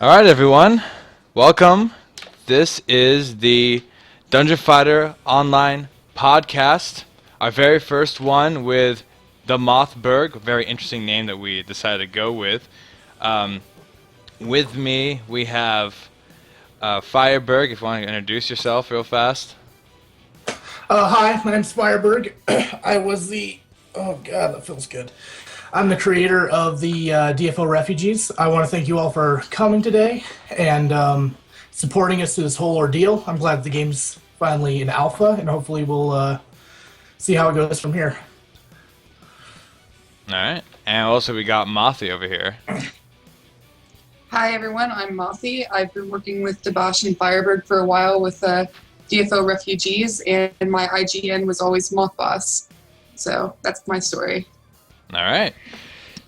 All right, everyone. Welcome. This is the Dungeon Fighter Online podcast. Our very first one with DaMothBerg, a very interesting name that we decided to go with. With me, we have FireBerg, if you want to introduce yourself real fast. Hi, my name's FireBerg. Oh god, that feels good. I'm the creator of the DFO Refugees. I want to thank you all for coming today and supporting us through this whole ordeal. I'm glad the game's finally in alpha, and hopefully we'll see how it goes from here. All right. And also we got Mothy over here. Hi everyone, I'm Mothy. I've been working with DaBasch and FireBerg for a while with DFO Refugees, and my IGN was always MothBoss. So that's my story. All right.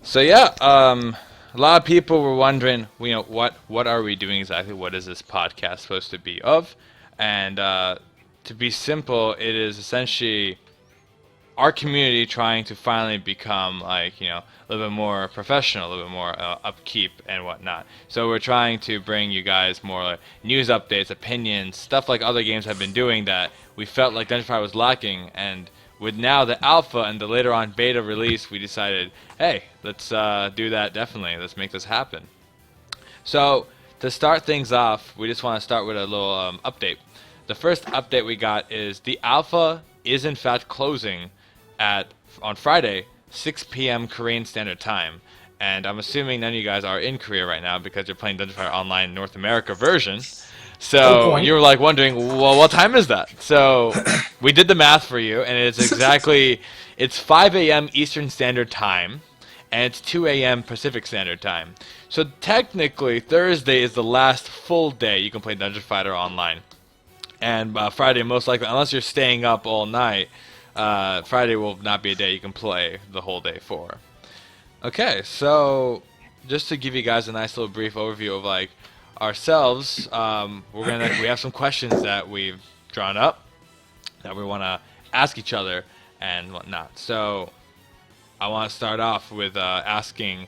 So yeah, a lot of people were wondering, what are we doing exactly? What is this podcast supposed to be of? And to be simple, it is essentially our community trying to finally become a little bit more professional, a little bit more upkeep and whatnot. So we're trying to bring you guys more news updates, opinions, stuff like other games have been doing that we felt like Dungeon Fighter was lacking. And with now the alpha and the later on beta release, we decided, hey, let's do that definitely. Let's make this happen. So to start things off, we just want to start with a little update. The first update we got is the alpha is in fact closing on Friday, 6 p.m. Korean Standard Time. And I'm assuming none of you guys are in Korea right now because you're playing Dungeon Fighter Online North America version. So you were wondering, well, what time is that? So we did the math for you, and it's 5 a.m. Eastern Standard Time, and it's 2 a.m. Pacific Standard Time. So technically, Thursday is the last full day you can play Dungeon Fighter Online. And Friday, most likely, unless you're staying up all night, Friday will not be a day you can play the whole day for. Okay, so just to give you guys a nice little brief overview of ourselves, we have some questions that we've drawn up that we want to ask each other and whatnot. So I want to start off with asking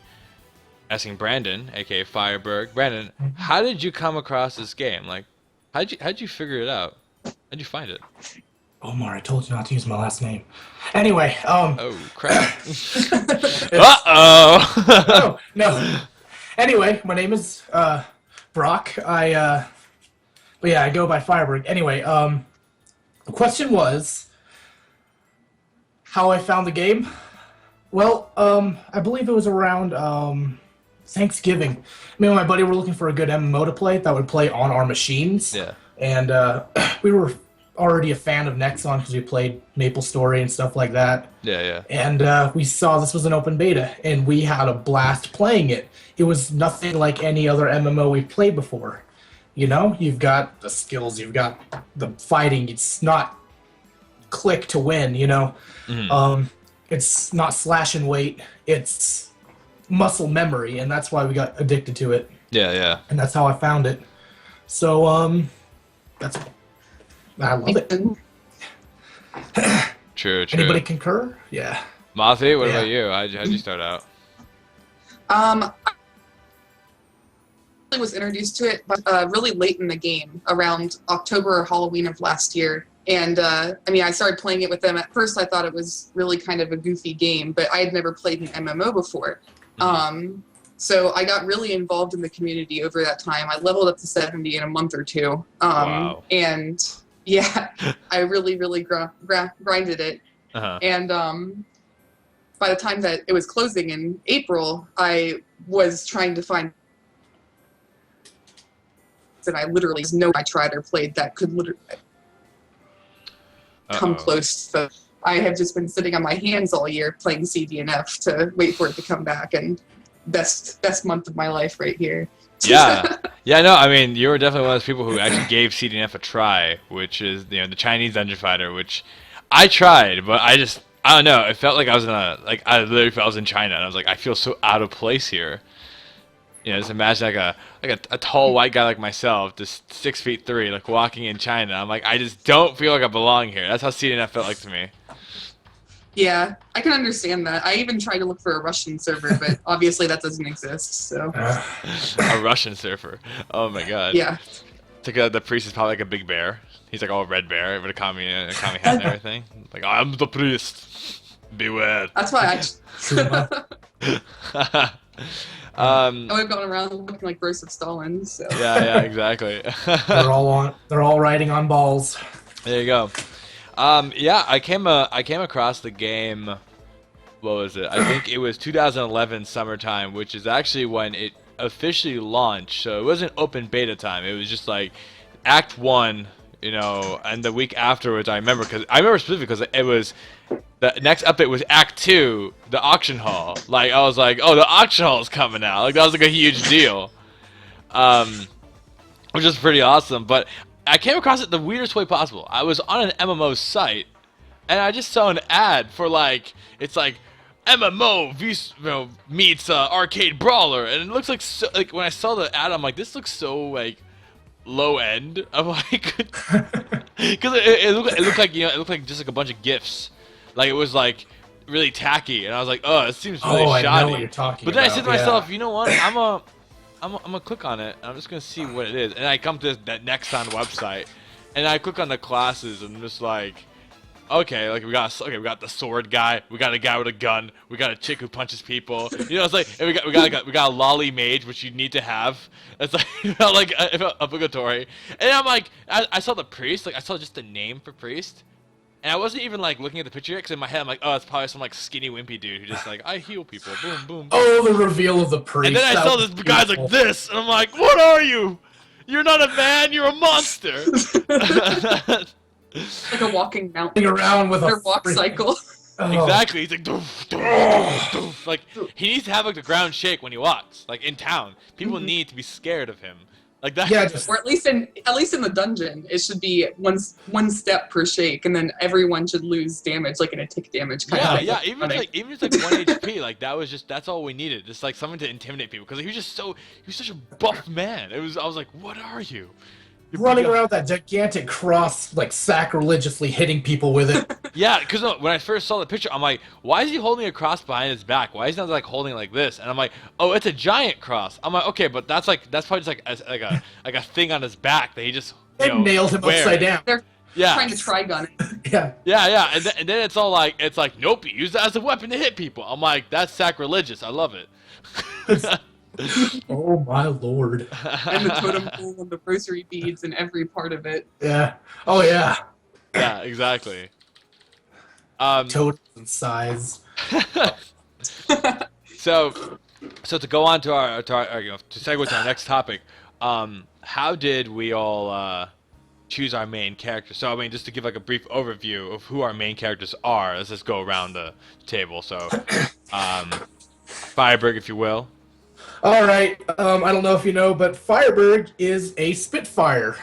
Brandon, aka FireBerg. Brandon, how did you come across this game? How'd you figure it out? How'd you find it? Omar, I told you not to use my last name. Anyway, Oh crap! Uh-oh! Oh, no. Anyway, my name is Brock. I go by FireBerg. Anyway, the question was how I found the game. Well, I believe it was around Thanksgiving. Me and my buddy were looking for a good MMO to play that would play on our machines. Yeah. And we were already a fan of Nexon because we played Maple Story and stuff like that. Yeah. And we saw this was an open beta, and we had a blast playing it. It was nothing like any other MMO we've played before. You've got the skills, you've got the fighting. It's not click to win, Mm-hmm. It's not slash and wait. It's muscle memory, and that's why we got addicted to it. Yeah. And that's how I found it. So, I love it. True. Anybody concur? Yeah. Mothy, what about you? How'd you start out? I was introduced to it really late in the game, around October or Halloween of last year. And I started playing it with them. At first I thought it was really kind of a goofy game, but I had never played an MMO before. Mm-hmm. So I got really involved in the community over that time. I leveled up to 70 in a month or two. Wow. And yeah, I really grinded it. Uh-huh. And by the time that it was closing in April, I was trying to find, and I literally I tried or played that could literally come close. So I have just been sitting on my hands all year playing CDNF to wait for it to come back, and best month of my life right here. Yeah. No, you were definitely one of those people who actually gave CDNF a try, which is, the Chinese Dungeon Fighter, which I tried, but I don't know, it felt like I was I literally felt I was in China, and I was like, I feel so out of place here. Just imagine a tall white guy like myself, just 6'3", walking in China. I'm like, I just don't feel like I belong here. That's how CDNF felt like to me. Yeah, I can understand that. I even tried to look for a Russian server, but obviously that doesn't exist. So A Russian surfer. Oh my god. yeah, The priest is probably like a big bear. He's like all red bear with a commie hat and everything. Like, I'm the priest. Beware. that's why I Um, would have gone around looking like Burst of Stalin. So yeah, exactly. They're all riding on balls. There you go. Yeah, I came across the game. What was it? I think it was 2011 summertime, which is actually when it officially launched. So it wasn't open beta time. It was just like Act 1, and the week afterwards. I remember specifically because it was the next update was Act 2, the auction hall. Like I was like, oh, the auction hall is coming out. Like that was like a huge deal. Which is pretty awesome. But I came across it the weirdest way possible. I was on an MMO site, and I just saw an ad for it's like MMO meets arcade brawler, and it looks like when I saw the ad, I'm like, this looks so like low end. I'm like, because it looked like just like a bunch of gifs, like it was like really tacky, and I was like, oh, it seems really shoddy. I know what you're talking but then about. I said to myself, you know what, I'm gonna click on it, and I'm just gonna see what it is. And I come to that Nexon website, and I click on the classes, and I'm just like, okay, like we got the sword guy, we got a guy with a gun, we got a chick who punches people. It's like, and we got a lolly mage, which you need to have. It's like it felt obligatory. And I'm like, I saw the priest, like I saw just the name for priest. And I wasn't even like looking at the picture yet, because in my head I'm like, oh, it's probably some like skinny wimpy dude who just like, I heal people, boom, boom, boom. Oh, the reveal of the priest. And then I saw this guy's like this, and I'm like, what are you? You're not a man, you're a monster. like a walking mountain around with their walk cycle. Oh. Exactly. He's like, doof, doof, doof, doof. Like he needs to have like the ground shake when he walks. Like in town, people need to be scared of him. Like that. Yeah, or at least in the dungeon, it should be one step per shake, and then everyone should lose damage, like in a tick damage kind of thing. Yeah. Even if it's like 1 HP, like that's all we needed. Just like something to intimidate people, because he was such a buff man. I was like, what are you? Running around with that gigantic cross, like sacrilegiously hitting people with it. Yeah, because when I first saw the picture, I'm like, why is he holding a cross behind his back? Why is he not like holding it like this? And I'm like, oh, it's a giant cross. I'm like, okay, but that's probably just like a thing on his back that he just nailed him upside down. They're trying to Trigun it. Yeah. And then it's like, nope, you use that as a weapon to hit people. I'm like, that's sacrilegious. I love it. Oh my lord. And the totem pole and the rosary beads and every part of it. Yeah. Oh yeah. Yeah, exactly. Totems and size. So to go on to our to segue to our next topic, how did we all choose our main character? So I mean, just to give like a brief overview of who our main characters are, let's just go around the table. So, FireBerg, if you will. All right. I don't know if you know, but FireBerg is a Spitfire,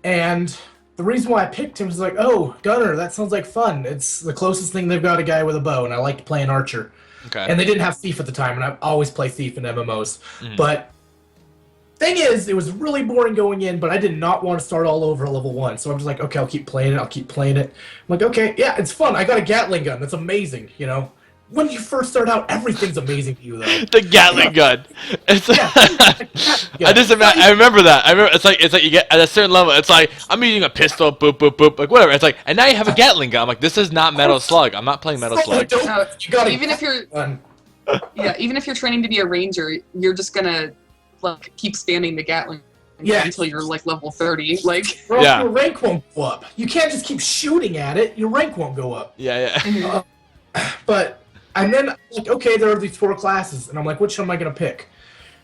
and the reason why I picked him was like, oh, gunner, that sounds like fun. It's the closest thing they've got a guy with a bow, and I like to play an archer. Okay. And they didn't have Thief at the time, and I always play Thief in MMOs. Mm. But thing is, it was really boring going in, but I did not want to start all over at level 1. So I'm just like, okay, I'll keep playing it. I'm like, okay, yeah, it's fun. I got a Gatling gun. That's amazing, When you first start out, everything's amazing to you, though. The Gatling gun. It's I remember that. I remember it's like you get at a certain level. It's like I'm using a pistol, boop boop boop, like whatever. It's like, and now you have a Gatling gun. I'm like, this is not Metal Slug. I'm not playing Metal Slug. No, Even if you're training to be a ranger, you're just gonna like keep spamming the Gatling until you're like level 30. Like, your rank won't go up. You can't just keep shooting at it. Your rank won't go up. Yeah. And then, like, okay, there are these 4 classes, and I'm like, which one am I going to pick?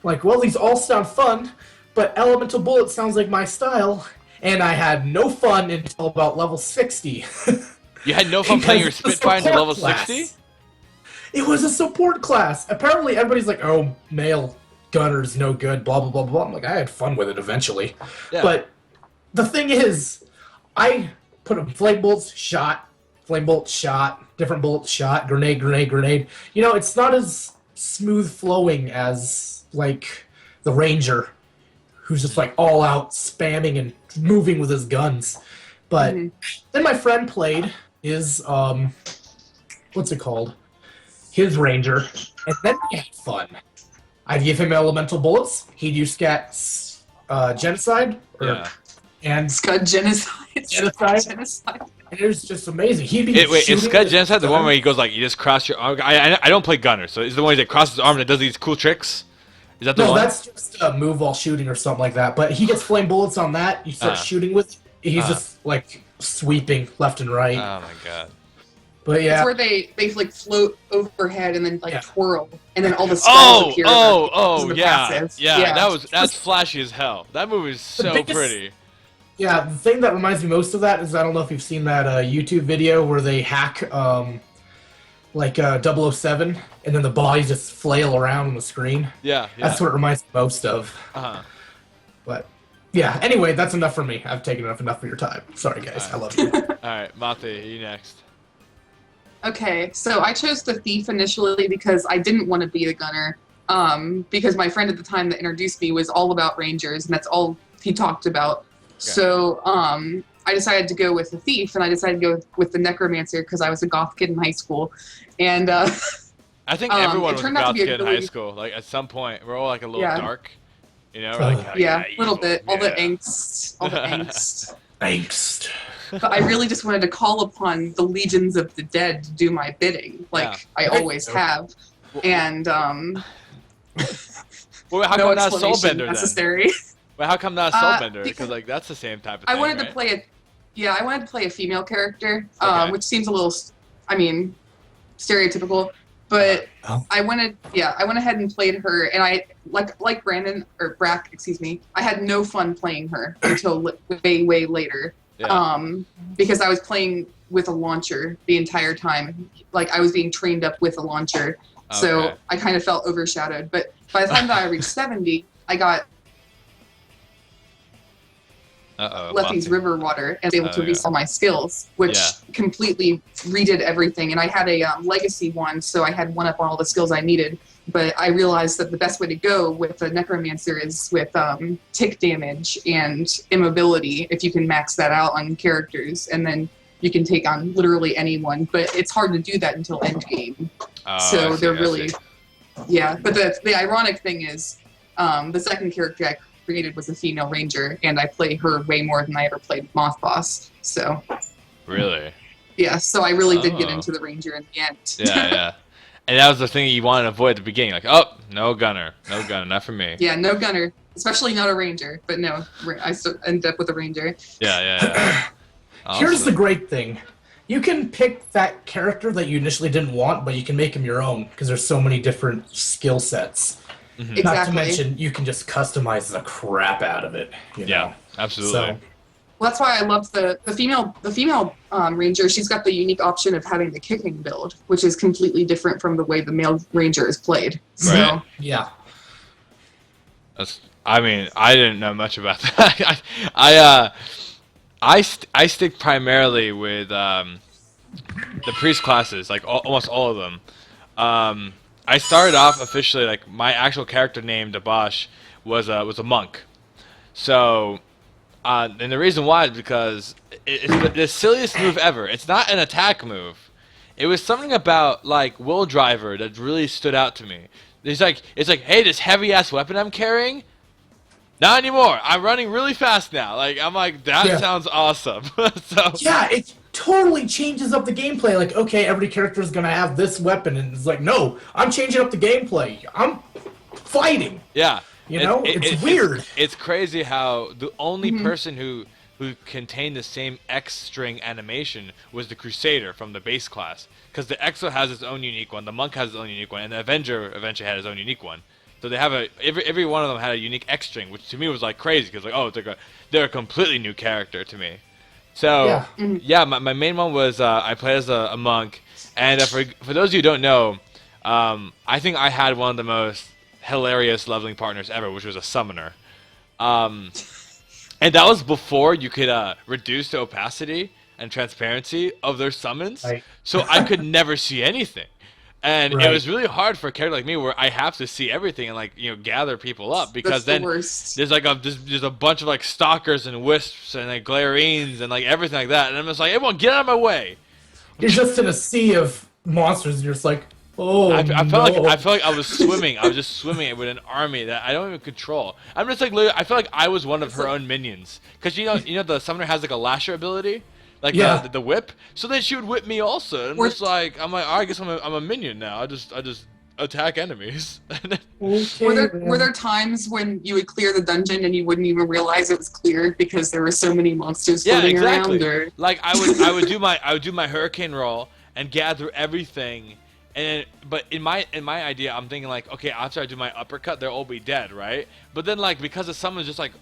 Like, well, these all sound fun, but Elemental Bullet sounds like my style, and I had no fun until about level 60. You had no fun playing your Spitfire until level 60? It was a support class. Apparently, everybody's like, oh, male gunner's no good, blah, blah, blah, blah. I'm like, I had fun with it eventually. Yeah. But the thing is, I put a flame bolts, shot, flame bolt, shot, different bullets, shot, grenade. It's not as smooth flowing as, like, the ranger, who's just, like, all out spamming and moving with his guns. But then my friend played his what's it called? His ranger, and then we had fun. I'd give him elemental bullets. He'd use genocide. And Scud genocide. Genocide. And it was just amazing. He'd be wait, is Scud Genocide the one where he goes like, you just cross your arm? I don't play Gunner, so is the one that crosses his arm and does these cool tricks? Is that the one? No, that's just a move while shooting or something like that. But he gets flame bullets on that. You start shooting with. He's just like sweeping left and right. Oh my god. But yeah, it's where they like float overhead and then like twirl, and then all the skulls appear. Yeah. That's flashy as hell. That movie is so pretty. Yeah, the thing that reminds me most of that is I don't know if you've seen that YouTube video where they hack like 007 and then the bodies just flail around on the screen. Yeah. That's what it reminds me most of. But yeah, anyway, that's enough for me. I've taken enough of your time. Sorry guys, I love you. Alright, Mothy, you next. Okay, so I chose the thief initially because I didn't want to be the gunner. Because my friend at the time that introduced me was all about rangers, and that's all he talked about. Okay. So I decided to go with the thief, and I decided to go with the necromancer because I was a goth kid in high school. And I think everyone was a goth kid in high school. Like at some point, we're all like a little dark, you know? Like, a little bit. All the angst. All the angst. Angst. But I really just wanted to call upon the legions of the dead to do my bidding, like I always have. And well, how come not Soulbender necessary. Well, how come not Soulbender? Because like that's the same type of thing. I wanted to play I wanted to play a female character, which seems a little, stereotypical. But I went ahead and played her, and I like Brandon or Brack, excuse me. I had no fun playing her until way later. Yeah. Because I was playing with a launcher the entire time. Like I was being trained up with a launcher. Okay. So I kind of felt overshadowed. But by the time that I reached 70, I got Lethy's river water and was able to release all my skills, which completely redid everything. And I had a legacy one, so I had one up on all the skills I needed. But I realized that the best way to go with a necromancer is with tick damage and immobility, if you can max that out on characters, and then you can take on literally anyone. But it's hard to do that until endgame. So they're really, But the ironic thing is, the second character I created was a female ranger, and I play her way more than I ever played Moth Boss. So really, yeah. So I really did get into the ranger in the end. Yeah. And that was the thing you wanted to avoid at the beginning, like, oh, no gunner, not for me. Yeah, no gunner, especially not a ranger. But no, I still ended up with a ranger. Yeah. Awesome. Here's the great thing. You can pick that character that you initially didn't want, but you can make him your own, because there's so many different skill sets. Mm-hmm. Not to mention, you can just customize the crap out of it. You know? Absolutely. So, well, that's why I loved the female ranger. She's got the unique option of having the kicking build, which is completely different from the way the male ranger is played. So, right. Yeah. I didn't know much about that. I stick primarily with the priest classes, like almost all of them. I started off officially, like my actual character name DaBasch was a monk. So. And the reason why is because it's the silliest move ever. It's not an attack move. It was something about like Will Driver that really stood out to me. It's like, hey, this heavy ass weapon I'm carrying, not anymore. I'm running really fast now. Like I'm like that sounds awesome. It totally changes up the gameplay. Like okay, every character is gonna have this weapon, and it's like no, I'm changing up the gameplay. I'm fighting. Yeah. It's weird. It's crazy how the only person who contained the same X string animation was the Crusader from the base class. Because the Exo has its own unique one, the Monk has its own unique one, and the Avenger eventually had his own unique one. So they have every one of them had a unique X string, which to me was like crazy because they're a completely new character to me. So my main one was I played as a monk, and for those of you who don't know, I think I had one of the most hilarious leveling partners ever, which was a summoner, and that was before you could reduce the opacity and transparency of their summons, so I could never see anything, and it was really hard for a character like me where I have to see everything and gather people up, because then there's like there's a bunch of like stalkers and wisps and like glarines and like everything like that, and I'm just like, everyone get out of my way. You're just in a sea of monsters. You're just like, oh I no. felt like I was swimming. I was just swimming with an army that I don't even control. I'm just like literally, I feel like I was one of her own minions. Cause you know the summoner has like a lasher ability, like the whip. So then she would whip me also. And just like I'm like, oh, I guess I'm a minion now. I just attack enemies. Okay, were there times when you would clear the dungeon and you wouldn't even realize it was cleared because there were so many monsters floating around? Or Like I would do my hurricane roll and gather everything. But in my idea, I'm thinking like, okay, after I do my uppercut, they'll all be dead, right? But then like because of someone just like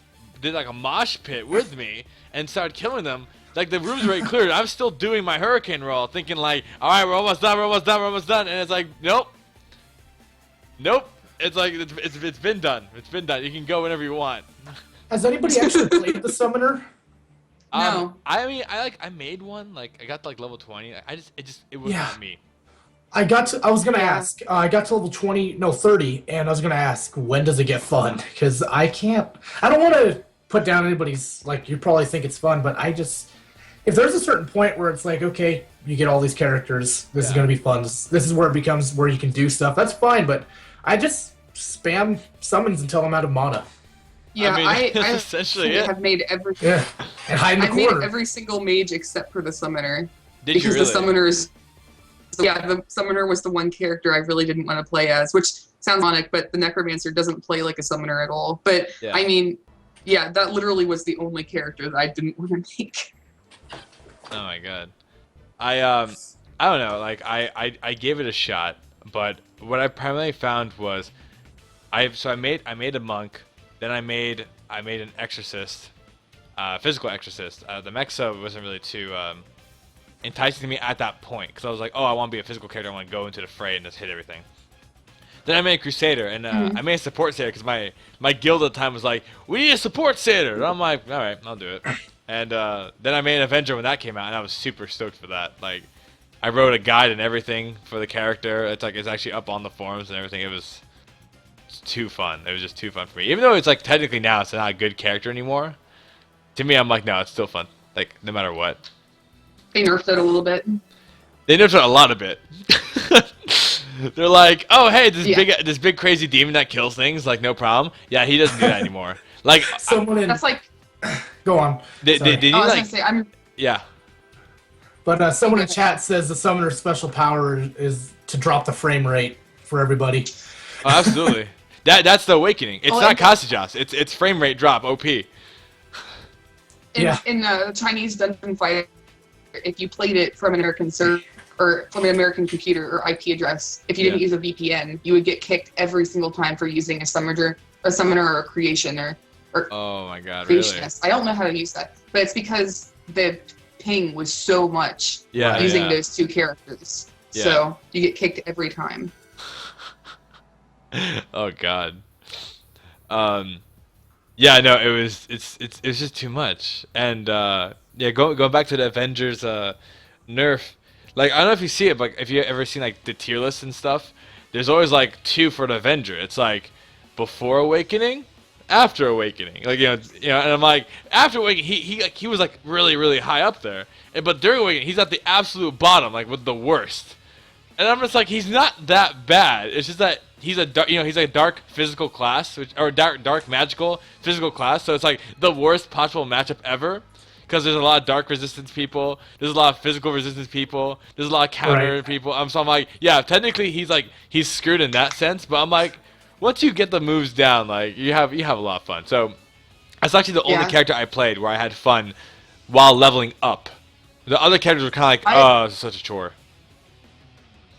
did like a mosh pit with me and started killing them, like the room's already cleared. I'm still doing my hurricane roll, thinking like, all right, we're almost done, and it's like, nope. It's like it's been done. It's been done. You can go whenever you want. Has anybody actually played the summoner? No. I mean, I made one. Like I got to like level 20. It was not me. I was gonna ask. I got to level 30, and I was gonna ask, when does it get fun? Because I don't want to put down anybody's, like, you probably think it's fun, but if there's a certain point where it's like, okay, you get all these characters, this is gonna be fun. This is where it becomes where you can do stuff. That's fine, but I just spam summons until I'm out of mana. Yeah, I mean, I essentially have made every and hide in the I've made corner. every single mage except for the summoner. Did because you really? the summoners, the summoner was the one character I really didn't want to play as, which sounds ironic, but the necromancer doesn't play like a summoner at all. But I mean, that literally was the only character that I didn't want to make. Oh my god. I don't know, like I gave it a shot, but what I primarily found was I made a monk, then I made an exorcist, physical exorcist. The Mexa wasn't really too enticing to me at that point, because I was like, oh, I want to be a physical character, I want to go into the fray and just hit everything. Then I made a Crusader, and I made a support Satyr, because my guild at the time was like, we need a support Satyr, and I'm like, alright, I'll do it. And then I made an Avenger when that came out, and I was super stoked for that. Like, I wrote a guide and everything for the character. It's actually up on the forums and everything. It's too fun. It was just too fun for me. Even though it's like technically now it's not a good character anymore. To me, I'm like, no, it's still fun. Like, no matter what. They nerfed it a little bit. They nerfed it a lot of it. They're like, oh hey, this big crazy demon that kills things, like no problem. Yeah, he doesn't do that anymore. Like that's like. Go on. Did you I was like? gonna say Yeah. But someone in chat says the summoner's special power is to drop the frame rate for everybody. Oh, absolutely. That's the awakening. It's not Kasijos. It's frame rate drop. OP. In Chinese Dungeon Fighter, if you played it from an American server or from an American computer or IP address, if you didn't use a VPN, you would get kicked every single time for using a summoner or a creation or oh my god, really? I don't know how to use that, but it's because the ping was so much using those two characters. Yeah. So you get kicked every time. Oh god. Yeah, no, it's just too much. And going back to the Avengers nerf, like I don't know if you see it, but if you ever seen like the tier lists and stuff, there's always like two for the Avenger. It's like before awakening, after awakening. Like you know, and I'm like, after awakening he was like really, really high up there. But during awakening he's at the absolute bottom, like with the worst. And I'm just like, he's not that bad. It's just that he's a dark physical class, or dark magical physical class. So it's like the worst possible matchup ever, because there's a lot of dark resistance people, there's a lot of physical resistance people, there's a lot of counter people. So I'm like, yeah, technically he's screwed in that sense. But I'm like, once you get the moves down, like you have a lot of fun. So that's actually the only character I played where I had fun while leveling up. The other characters were kind of like, oh, it's such a chore.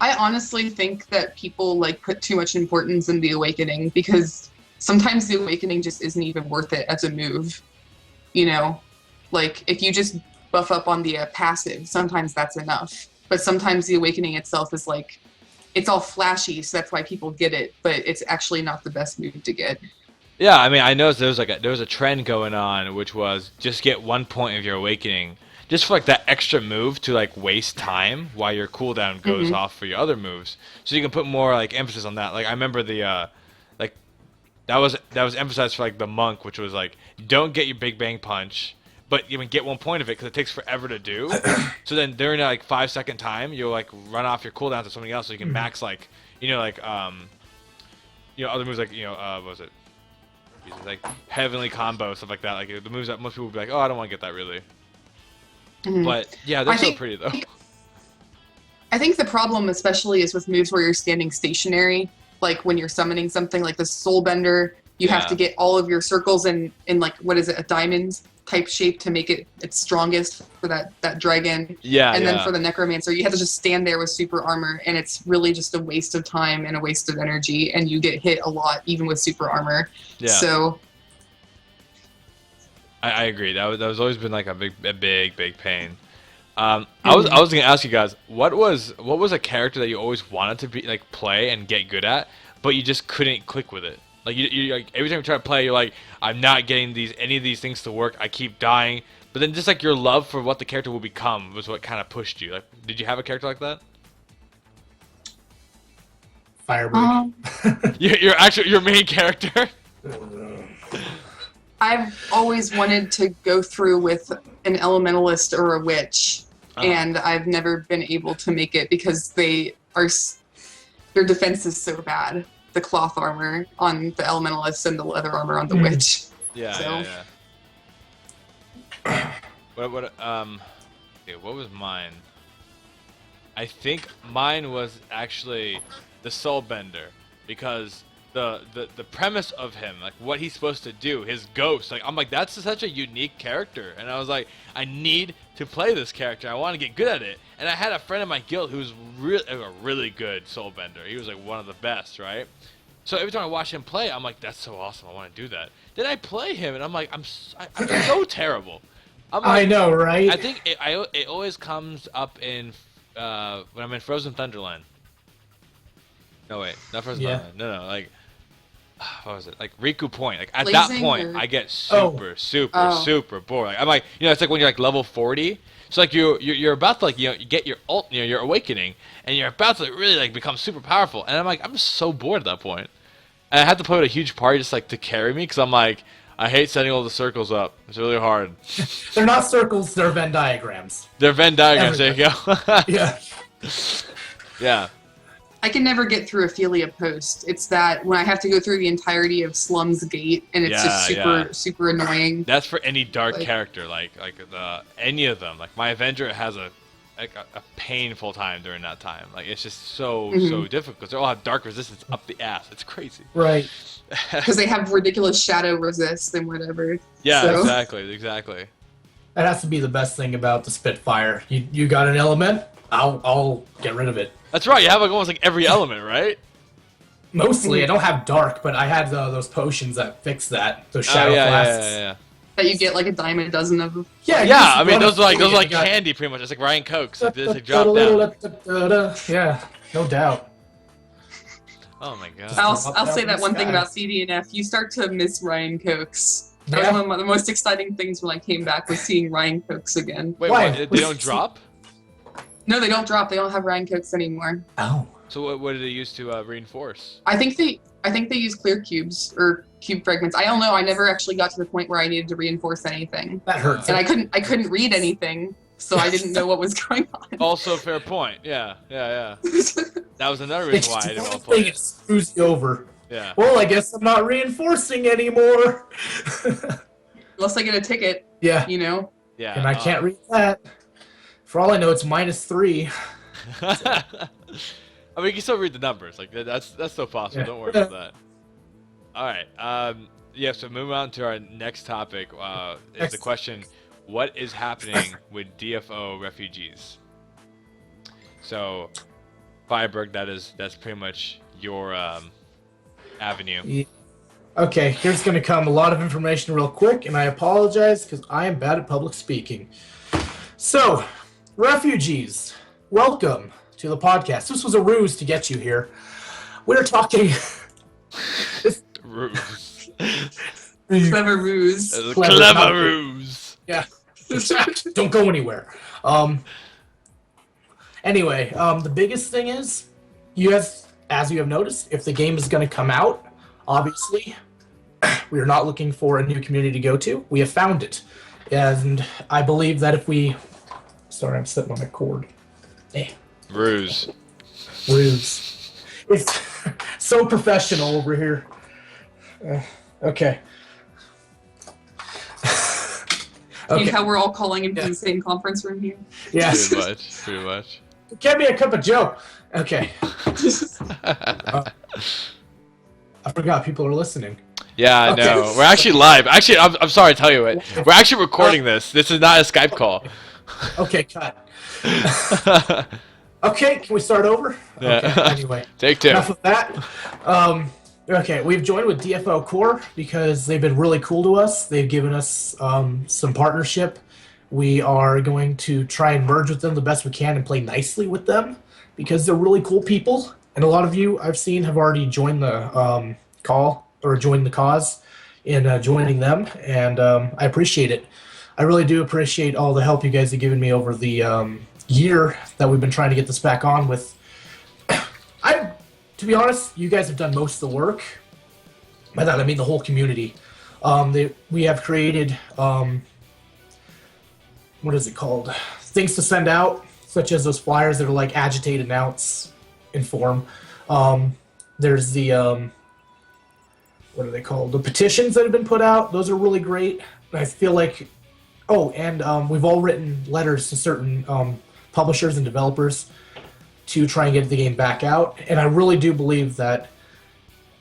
I honestly think that people like put too much importance in the awakening, because sometimes the awakening just isn't even worth it as a move. You know, like if you just buff up on the passive, sometimes that's enough. But sometimes the awakening itself is like, it's all flashy, so that's why people get it, but it's actually not the best move to get. Yeah, I mean, I noticed there was a trend going on, which was just get 1 point of your awakening, just for like that extra move to like waste time while your cooldown goes off for your other moves, so you can put more like emphasis on that. Like I remember the that was emphasized for like the monk, which was like, don't get your big bang punch, but you get 1 point of it because it takes forever to do. So then during a 5-second time, you'll run off your cooldown to something else, so you can max other moves what was it? Like heavenly combo, stuff like that. Like the moves that most people would be like, oh, I don't want to get that really. But yeah, they're so pretty though. I think the problem especially is with moves where you're standing stationary, like when you're summoning something like the Soul Bender, you have to get all of your circles in like, what is it, a diamond type shape to make it its strongest for that dragon. Yeah. And then for the Necromancer, you have to just stand there with super armor, and it's really just a waste of time and a waste of energy, and you get hit a lot even with super armor. Yeah. So I agree. That was always been like a big pain. I was gonna ask you guys, what was a character that you always wanted to be play and get good at, but you just couldn't click with it? Like you every time you try to play, you're like, I'm not getting any of these things to work. I keep dying. But then just your love for what the character will become was what kind of pushed you. Like, did you have a character like that? FireBerg. Your main character. I've always wanted to go through with an elementalist or a witch, and I've never been able to make it because their defense is so bad. The cloth armor on the elementalist and the leather armor on the witch. Yeah. What was mine? I think mine was actually the Soul Bender, because the premise of him, like what he's supposed to do, his ghost, I'm like, that's such a unique character, and I was like, I need to play this character. I want to get good at it. And I had a friend in my guild who was a really good Soul Bender. He was one of the best, right? So every time I watch him play, I'm like, that's so awesome. I want to do that. Then I play him, and I'm like, I'm so terrible. I know, right? I think it always comes up in when I'm in Frozen Thunderland. No, wait, not Frozen Thunderland. No, what was it? Riku Point. At that point, I get super bored. I'm like, it's like when you're level 40. So you're about to you get your ult, your awakening, and you're about to really become super powerful. And I'm like, I'm so bored at that point. And I had to play with a huge party just to carry me, because I'm like, I hate setting all the circles up. It's really hard. They're not circles, they're Venn diagrams. They're Venn diagrams, there you go. Yeah. Yeah. I can never get through Ophelia Post. It's that when I have to go through the entirety of Slum's Gate, and it's just super annoying. That's for any dark character, any of them. My Avenger has a painful time during that time. It's just so difficult. They all have dark resistance up the ass. It's crazy. Right. Because they have ridiculous shadow resist and whatever. Yeah, so. Exactly. That has to be the best thing about the Spitfire. You got an element, I'll get rid of it. That's right. You have almost every element, right? Mostly. I don't have dark, but I had those potions that fix that. Those shadow flasks. Yeah. That you get a dime a dozen of them. Yeah. I mean, those are candy pretty much. It's like Ryan Cokes. They drop down. Yeah, no doubt. Oh my god. I'll say that one thing about CDNF. You start to miss Ryan Cokes. That was one of the most exciting things when I came back, was seeing Ryan Cokes again. Wait, what? They don't drop? No, they don't drop. They don't have Ryan Cokes anymore. Oh. So what did they use to reinforce? I think they use clear cubes or cube fragments. I don't know. I never actually got to the point where I needed to reinforce anything. That hurts. And I couldn't read anything, so I didn't know what was going on. Also, fair point. Yeah. That was another reason why I didn't want to play it. Screws you over. Yeah. Well, I guess I'm not reinforcing anymore. Unless I get a ticket. Yeah. Yeah. And I can't read that. For all I know, it's -3. I mean, you can still read the numbers. That's still possible. Don't worry about that. All right. So moving on to our next topic is the question: what is happening with DFO refugees? So, FireBerg, that's pretty much your avenue. Yeah. Okay, here's going to come a lot of information real quick, and I apologize because I am bad at public speaking. So, refugees, welcome to the podcast. This was a ruse to get you here. We're talking... Ruse. Clever ruse. Clever ruse. Yeah. Don't go anywhere. Anyway, the biggest thing is, as you have noticed, if the game is going to come out, obviously, we are not looking for a new community to go to. We have found it. And I believe that if we... Sorry, I'm sitting on my cord. Ruse. It's so professional over here. Okay. See how we're all calling into the same conference room here? Yes. Pretty much. Get me a cup of Joe. Okay. I forgot people are listening. Yeah, I know. We're actually live. Actually, I'm sorry to tell you it. We're actually recording this. This is not a Skype call. Okay, cut. Okay, can we start over? Yeah. Okay, anyway. Take two. Enough of that. Okay, we've joined with DFO Core because they've been really cool to us. They've given us some partnership. We are going to try and merge with them the best we can and play nicely with them because they're really cool people. And a lot of you I've seen have already joined the call or joined the cause in joining them, and I appreciate it. I really do appreciate all the help you guys have given me over the year that we've been trying to get this back on with. To be honest, you guys have done most of the work. By that I mean the whole community. We have created, what is it called? Things to send out, such as those flyers that are like agitate, announce, inform. There's the, what are they called? The petitions that have been put out. Those are really great. I feel like, we've all written letters to certain publishers and developers to try and get the game back out. And I really do believe that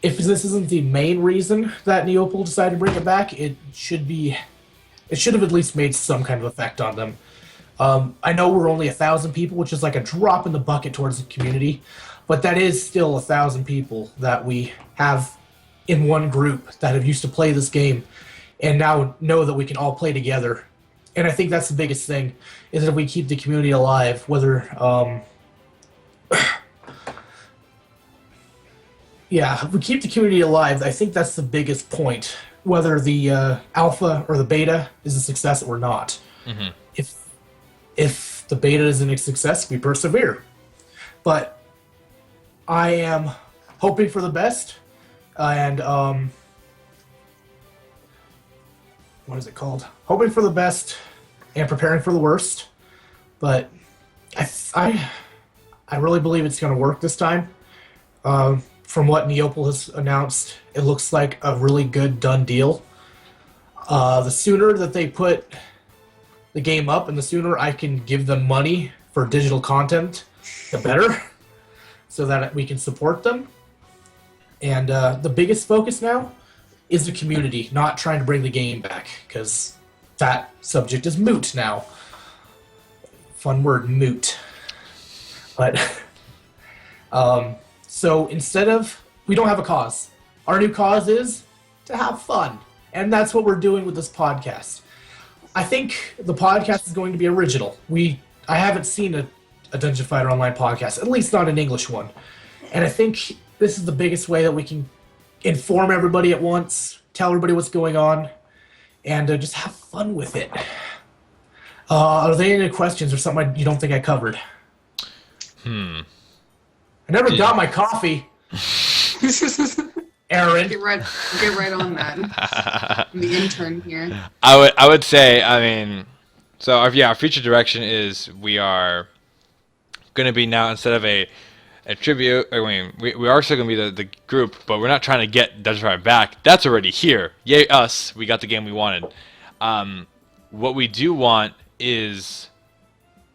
if this isn't the main reason that Neople decided to bring it back, it should have at least made some kind of effect on them. I know we're only 1,000 people, which is like a drop in the bucket towards the community, but that is still 1,000 people that we have in one group that have used to play this game and now know that we can all play together. And I think that's the biggest thing, is that if we keep the community alive, whether if we keep the community alive, I think that's the biggest point, whether the alpha or the beta is a success or not. Mm-hmm. If the beta isn't a success, we persevere. But I am hoping for the best, and what is it called? Hoping for the best and preparing for the worst. But I really believe it's going to work this time. From what Neople has announced, it looks like a really good done deal. The sooner that they put the game up and the sooner I can give them money for digital content, the better, so that we can support them. And the biggest focus now is the community, not trying to bring the game back, because that subject is moot now. Fun word, moot. But, so instead of, we don't have a cause. Our new cause is to have fun. And that's what we're doing with this podcast. I think the podcast is going to be original. I haven't seen a Dungeon Fighter Online podcast, at least not an English one. And I think this is the biggest way that we can inform everybody at once, tell everybody what's going on, and just have fun with it. Are there any questions or something you don't think I covered? I never got my coffee. Aaron. Get right on that. I'm the intern here. I would say, so our future direction is we are going to be now, instead of a tribute, we are still going to be the group, but we're not trying to get Dungeon Fighter back. That's already here. Yay us, we got the game we wanted. What we do want is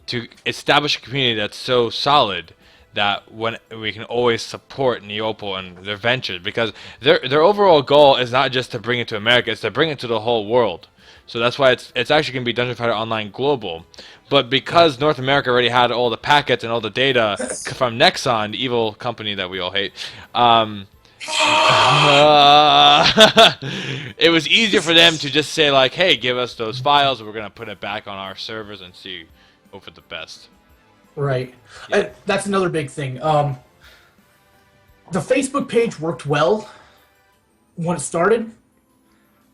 to establish a community that's so solid that when we can always support Neople and their ventures, because their overall goal is not just to bring it to America, it's to bring it to the whole world. So that's why it's actually going to be Dungeon Fighter Online Global. But because North America already had all the packets and all the data from Nexon, the evil company that we all hate, it was easier for them to just say, like, hey, give us those files, and we're going to put it back on our servers and hope for the best. Right. Yeah. That's another big thing. The Facebook page worked well when it started.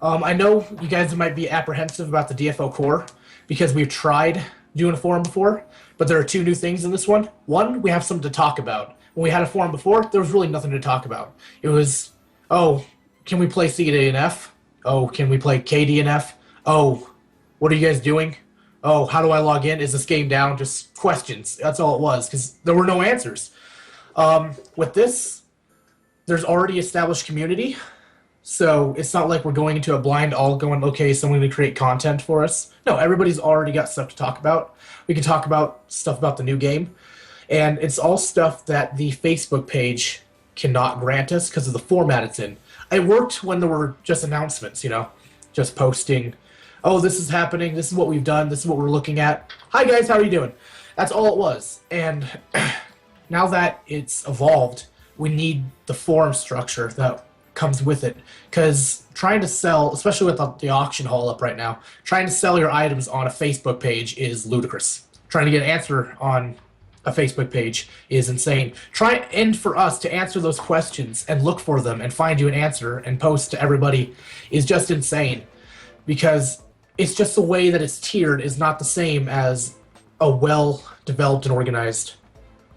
I know you guys might be apprehensive about the DFO core because we've tried doing a forum before, but there are two new things in this one. One, we have something to talk about. When we had a forum before, there was really nothing to talk about. It was, oh, can we play CDNF? Oh, can we play KDNF? Oh, what are you guys doing? Oh, how do I log in? Is this game down? Just questions. That's all it was, because there were no answers. With this, there's already established community, so it's not like we're going into a blind all going, okay, someone going to create content for us. No, everybody's already got stuff to talk about. We can talk about stuff about the new game, and it's all stuff that the Facebook page cannot grant us because of the format it's in. It worked when there were just announcements, just posting, oh, this is happening, this is what we've done, this is what we're looking at. Hi guys, how are you doing? That's all it was. And now that it's evolved, we need the forum structure that comes with it. Because trying to sell, especially with the auction hall up right now, trying to sell your items on a Facebook page is ludicrous. Trying to get an answer on a Facebook page is insane. And for us to answer those questions and look for them and find you an answer and post to everybody is just insane, because it's just the way that it's tiered is not the same as a well-developed and organized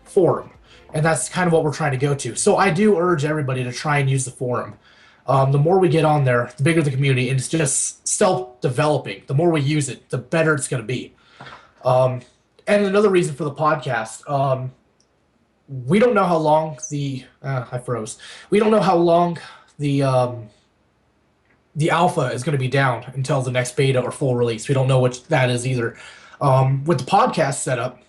forum. And that's kind of what we're trying to go to. So I do urge everybody to try and use the forum. The more we get on there, the bigger the community, and it's just self-developing. The more we use it, the better it's going to be. And another reason for the podcast, we don't know how long I froze. We don't know how long the alpha is going to be down until the next beta or full release. We don't know which that is either. With the podcast setup,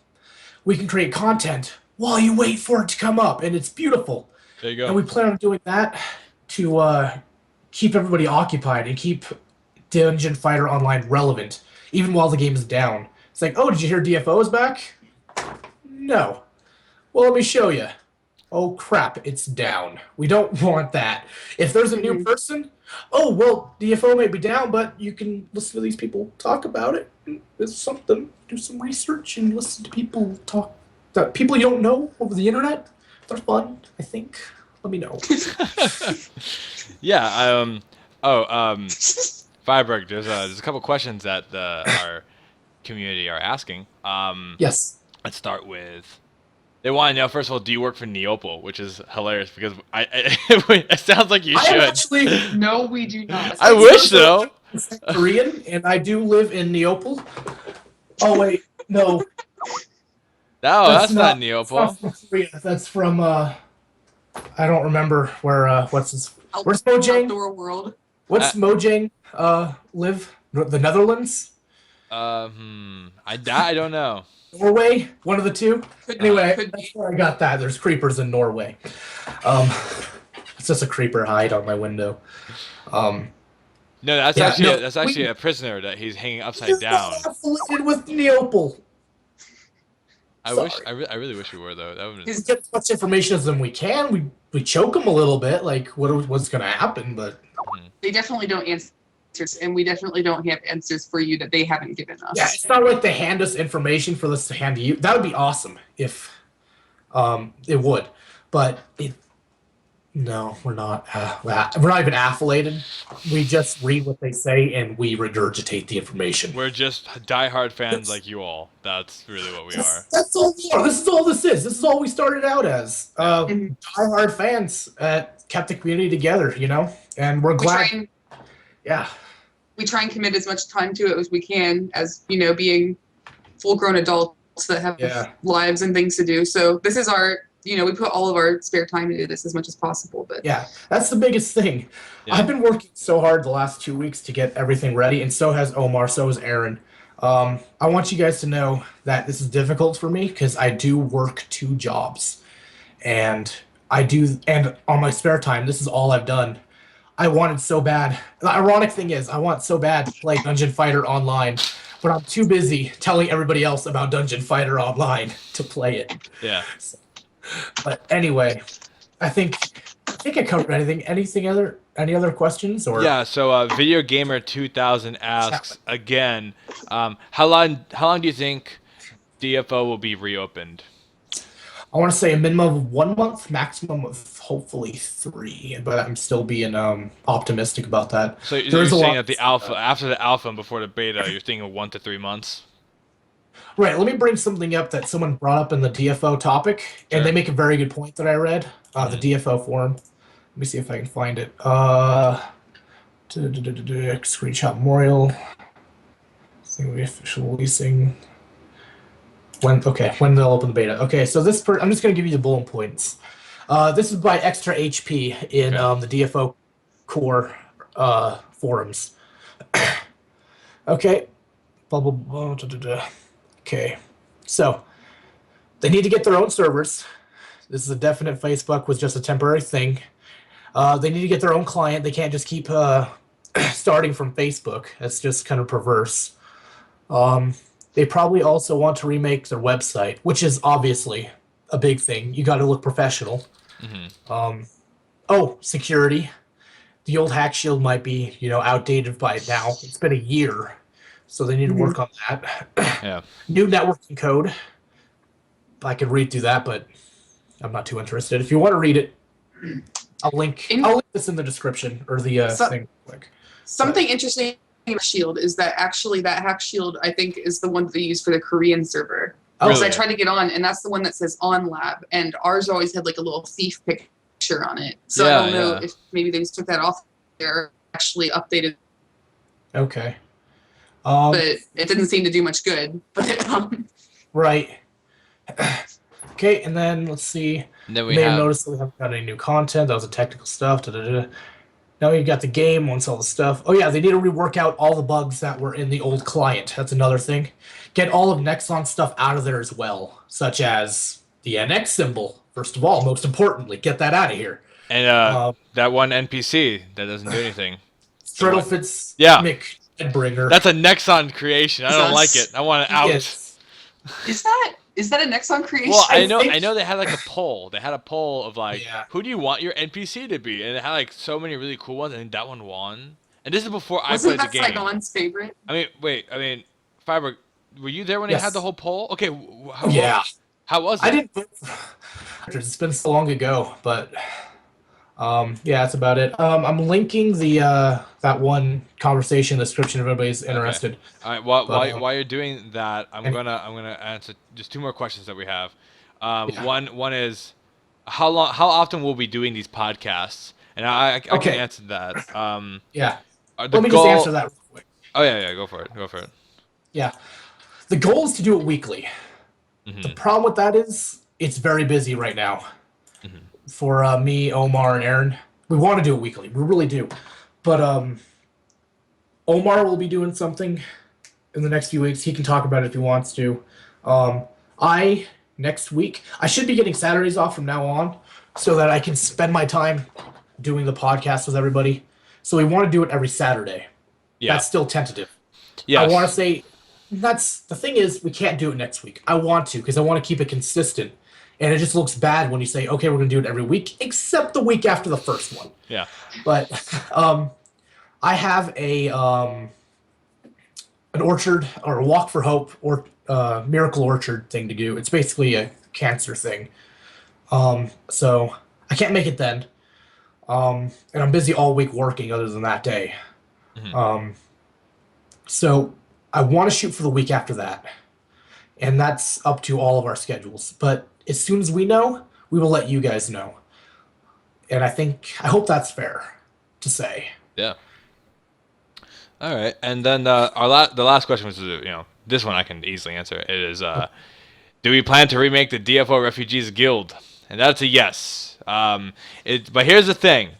we can create content while you wait for it to come up, and it's beautiful. There you go. And we plan on doing that to keep everybody occupied and keep Dungeon Fighter Online relevant, even while the game is down. It's like, oh, did you hear DFO is back? No. Well, let me show you. Oh, crap, it's down. We don't want that. If there's a new person, oh, well, DFO may be down, but you can listen to these people talk about it. It's something. Do some research and listen to people talk. That people you don't know over the internet. They're fun, I think. Let me know. Yeah. FireBerg, there's a couple questions that our community are asking. Yes. Let's start with. They want to know, first of all, do you work for Neople? Which is hilarious because it sounds like you should. Actually, No, we do not. I wish so. I'm Korean, and I do live in Neople. Oh wait, no. No, that's not That's Neople. not from Korea. That's from I don't remember where. Where's Mojang? Outdoor world. What's Mojang live? The Netherlands? I don't know. Norway? One of the two? Could Anyway, be. that's where I got that. There's creepers in Norway. It's just a creeper hide on my window. No, that's Yeah, actually no, that's actually a prisoner that he's hanging upside down. Affiliated with Neople. I Sorry. wish I really wish we were though. That would We get as much information as we can. We choke them a little bit, like what's going to happen, but They definitely don't answer, and we definitely don't have answers for you that they haven't given us. yeah, it's not like they hand us information for us to hand to you. That would be awesome if it would, but no, we're not. We're not even affiliated. We just read what they say and we regurgitate the information. We're just diehard fans like you all. That's really what we are. That's all we are. This is all this is. This is all we started out as. Diehard fans kept the community together, and we're glad. We try and commit as much time to it as we can, as being full-grown adults that have lives and things to do. So this is our, we put all of our spare time into this as much as possible. But yeah, that's the biggest thing. Yeah. I've been working so hard the last 2 weeks to get everything ready, and so has Omar, so has Aaron. I want you guys to know that this is difficult for me because I do work 2 jobs, and and on my spare time, this is all I've done. I wanted so bad. The ironic thing is, I want so bad to play Dungeon Fighter Online, but I'm too busy telling everybody else about Dungeon Fighter Online to play it. Yeah. But anyway, I think I covered anything. Any other questions or? Yeah. So, Video Gamer 2000 asks again, how long do you think DFO will be reopened? I want to say a minimum of 1 month, maximum of hopefully 3. But I'm still being optimistic about that. So you're saying that the alpha, after the alpha and before the beta, you're thinking 1 to 3 months? Right. Let me bring something up that someone brought up in the DFO topic, and they make a very good point that I read. The DFO forum. Let me see if I can find it. Screenshot memorial. think we official releasing. When they'll open the beta. Okay, so I'm just going to give you the bullet points. This is by Extra HP in the DFO core forums. Okay. Blah, blah, blah, da, da, da. Okay. So they need to get their own servers. This is a definite. Facebook was just a temporary thing. They need to get their own client. They can't just keep starting from Facebook. That's just kind of perverse. They probably also want to remake their website, which is obviously a big thing. You got to look professional. Security. The old hack shield might be, outdated by now. It's been a year, so they need to work on that. Yeah. New networking code. I could read through that, but I'm not too interested. If you want to read it, I'll link this in the description or the thing. Something interesting about Shield is that actually that hack shield I think is the one that they use for the Korean server. Because I tried to get on, and that's the one that says on lab, and ours always had like a little thief picture on it. So I don't know if maybe they just took that off there, actually updated. Okay. But it didn't seem to do much good. But right. Okay, and then let's see. And then we may have noticed that we haven't got any new content. That was the technical stuff. Now you got the game once all the stuff. Oh yeah, they need to rework out all the bugs that were in the old client. That's another thing. Get all of Nexon stuff out of there as well, such as the NX symbol. First of all, most importantly, get that out of here. And that one NPC that doesn't do anything. Strittlefitz McBringer. That's a Nexon creation. I don't like it. I want it out. Yes. Is that a Nexon creation? Well, I know they had like a poll. They had a poll of like, who do you want your NPC to be? And it had like so many really cool ones, and that one won. And this is before I played the game. Wasn't that Saigon's favorite? FireBerg, were you there when they had the whole poll? Okay. How was it? I didn't. It's been so long ago, but that's about it. I'm linking the that one conversation in the description if anybody's interested. Okay. All right. While you're doing that, I'm gonna answer just two more questions that we have. One is how often will we be doing these podcasts? And I can answer that. Let me just answer that real quick. Oh yeah. Go for it. Yeah. The goal is to do it weekly. The problem with that is it's very busy right now. For me, Omar, and Aaron. We want to do it weekly. We really do. But Omar will be doing something in the next few weeks. He can talk about it if he wants to. Next week, I should be getting Saturdays off from now on so that I can spend my time doing the podcast with everybody. So we want to do it every Saturday. Yeah. That's still tentative. Yes. I want to say, that's the thing is, we can't do it next week. I want to because I want to keep it consistent. And it just looks bad when you say, okay, we're going to do it every week, except the week after the first one. Yeah. But I have an orchard or a walk for hope or miracle orchard thing to do. It's basically a cancer thing. So I can't make it then. And I'm busy all week working other than that day. So I want to shoot for the week after that. And that's up to all of our schedules. But as soon as we know, we will let you guys know. And I hope that's fair to say. Yeah. All right. And then the last question was, this one I can easily answer. It is, do we plan to remake the DFO Refugees Guild? And that's a yes. But here's the thing.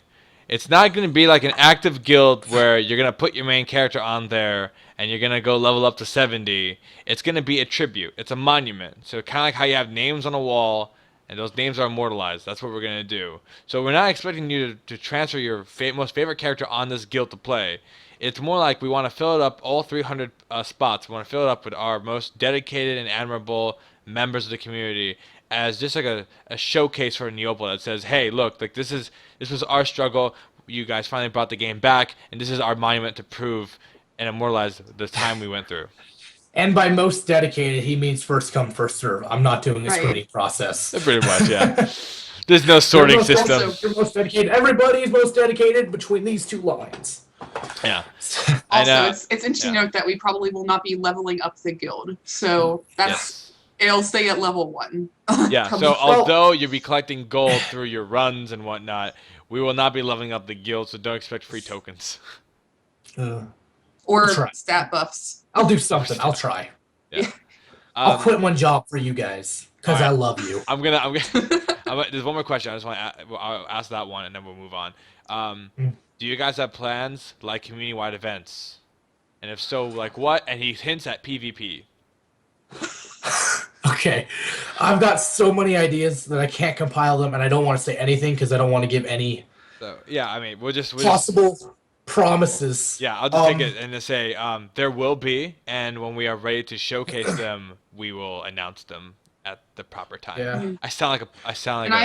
It's not going to be like an active guild where you're going to put your main character on there and you're going to go level up to 70. It's going to be a tribute. It's a monument. So kind of like how you have names on a wall and those names are immortalized. That's what we're going to do. So we're not expecting you to transfer your most favorite character on this guild to play. It's more like we want to fill it up, all 300 spots. We want to fill it up with our most dedicated and admirable members of the community as just like a showcase for Neople that says, hey, look, like this was our struggle. You guys finally brought the game back, and this is our monument to prove and immortalize the time we went through. And by most dedicated, he means first come, first serve. I'm not doing a sorting process. Pretty much, yeah. There's no sorting system. You're most dedicated. Everybody's most dedicated between these two lines. Yeah. Also, it's interesting to note that we probably will not be leveling up the guild. So it'll stay at level 1. Yeah, so although you'll be collecting gold through your runs and whatnot, we will not be leveling up the guild, so don't expect free tokens. Or try. stat buffs. I'll do something. I'll try. Yeah. I'll quit one job for you guys because I love you. I'm gonna. There's one more question. I just want to. I'll ask that one, and then we'll move on. Do you guys have plans like community-wide events? And if so, like what? And he hints at PvP. Okay, I've got so many ideas that I can't compile them, and I don't want to say anything because I don't want to give any So yeah, I mean, we'll just possible promises. Yeah, I'll just take it and just say there will be, and when we are ready to showcase them, we will announce them at the proper time. Yeah. I sound like a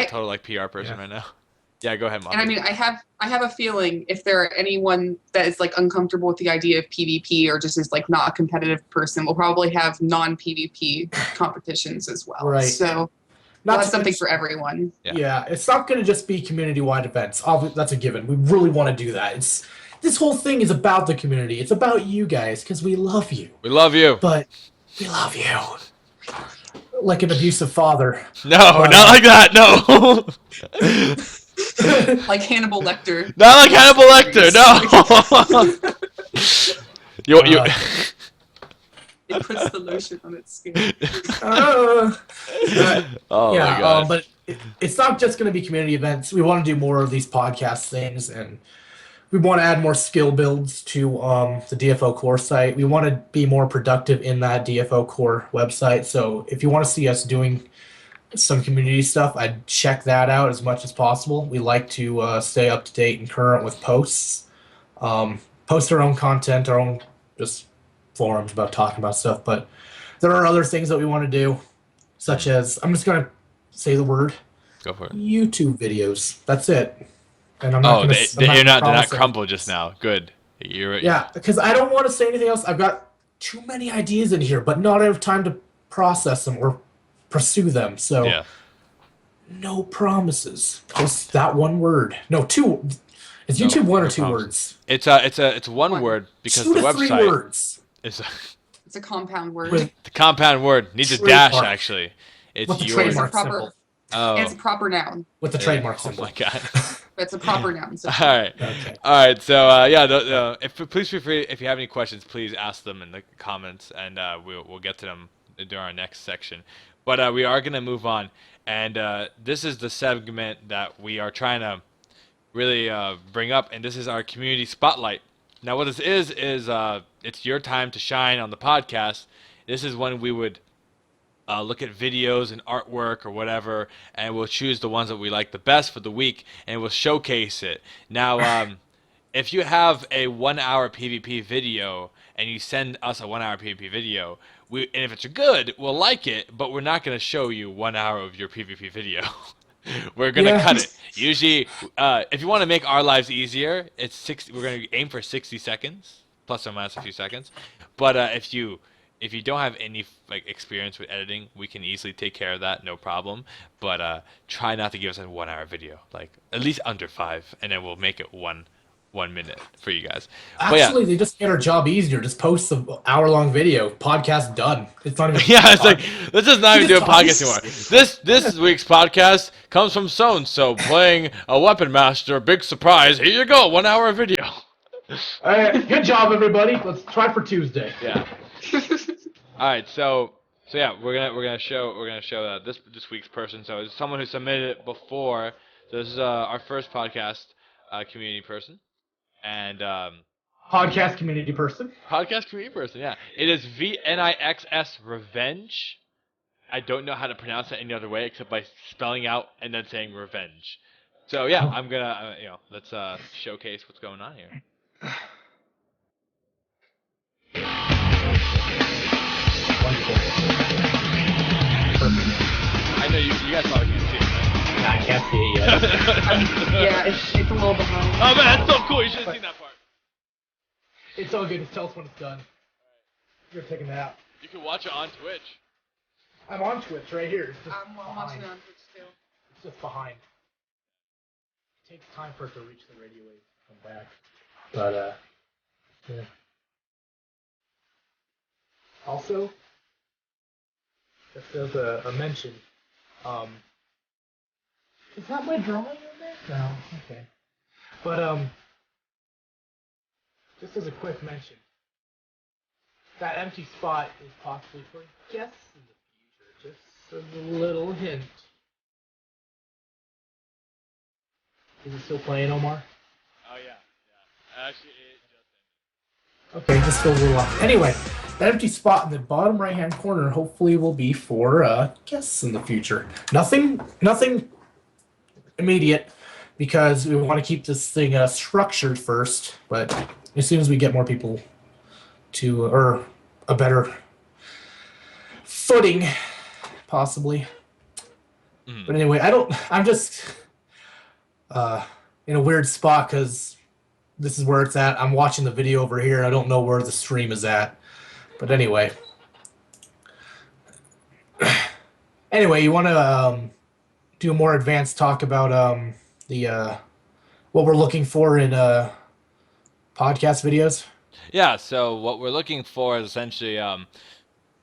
total like PR person right now. Yeah, go ahead, Mom. And I mean, I have a feeling if there are anyone that is like uncomfortable with the idea of PvP or just is like not a competitive person, we'll probably have non-PvP competitions as well. Right. So that's something for everyone. Yeah, it's not going to just be community-wide events. That's a given. We really want to do that. This whole thing is about the community. It's about you guys because we love you. We love you. But we love you. Like an abusive father. No, not like that. No. Like Hannibal Lecter. Not like Hannibal Lecter. No. You. It puts the lotion on its skin. Oh my God. But it's not just going to be community events. We want to do more of these podcast things, and we want to add more skill builds to the DFO core site. We want to be more productive in that DFO core website. So if you want to see us doing some community stuff, I'd check that out as much as possible. We like to stay up to date and current with posts. Post our own content, our own just forums about talking about stuff. But there are other things that we want to do, such as, I'm just going to say the word. Go for it. YouTube videos. That's it. And I'm not they're not crumpled just now. Good. Yeah, because I don't want to say anything else. I've got too many ideas in here, but not enough time to process them or pursue them. So no promises. Just that one word. No, two. Is YouTube one or two words? It's one word because two the to website 3 words. It's a compound word. The compound word needs a dash actually. It's with the yours. trademark symbol. Oh. It's a proper noun. With the trademark symbol. Oh my God. It's a proper noun. So. All right. Okay. All right. So please feel free, if you have any questions, please ask them in the comments, and we'll get to them during our next section. But we are gonna move on, and this is the segment that we are trying to really bring up, and this is our community spotlight. Now, what this is it's your time to shine on the podcast. This is when we would look at videos and artwork or whatever, and we'll choose the ones that we like the best for the week, and we'll showcase it. Now, if you have a 1-hour PvP video and you send us a 1-hour PvP video, and if it's good, we'll like it, but we're not going to show you 1 hour of your PvP video. We're going to cut it. Usually, if you want to make our lives easier, we're going to aim for 60 seconds, plus or minus a few seconds. But if you don't have any experience with editing, we can easily take care of that, no problem. But try not to give us a 1-hour video, at least under 5, and then we'll make it one minute for you guys. Actually, they just made our job easier. Just post an hour-long video. Podcast done. It's not even. Yeah, it's let's just not even do a podcast anymore. This week's podcast comes from so-and-so playing a weapon master. Big surprise. Here you go. 1-hour video. All right, good job, everybody. Let's try for Tuesday. Yeah. All right, so yeah, we're gonna show this week's person. So it's someone who submitted it before. So this is our first podcast community person, and podcast community person. Podcast community person, yeah. It is vnixsrevenge. I don't know how to pronounce it any other way except by spelling out and then saying revenge. So yeah, I'm gonna let's showcase what's going on here. Wonderful. Perfect. I know you guys probably can't see it, right? Nah, I can't see it yet. Yeah, it's a little behind. Oh man, that's so cool! You should have seen that part. It's all good. Just tell us when it's done. You're taking that out. You can watch it on Twitch. I'm on Twitch right here. It's just I'm watching it on Twitch too. It's just behind. It takes time for it to reach the radio wave and come back. But yeah. Also, if there's a mention, is that my drawing in there? No, okay. But just as a quick mention, that empty spot is possibly for guests in the future. Just a little hint. Is it still playing, Omar? Oh yeah. Actually, it just Okay, just feels a little off. Anyway, that empty spot in the bottom right-hand corner hopefully will be for guests in the future. Nothing immediate, because we want to keep this thing structured first. But as soon as we get more people to, or a better footing, possibly. But anyway, I'm just in a weird spot because this is where it's at. I'm watching the video over here, and I don't know where the stream is at. But anyway. You want to do a more advanced talk about the what we're looking for in podcast videos? Yeah, so what we're looking for is essentially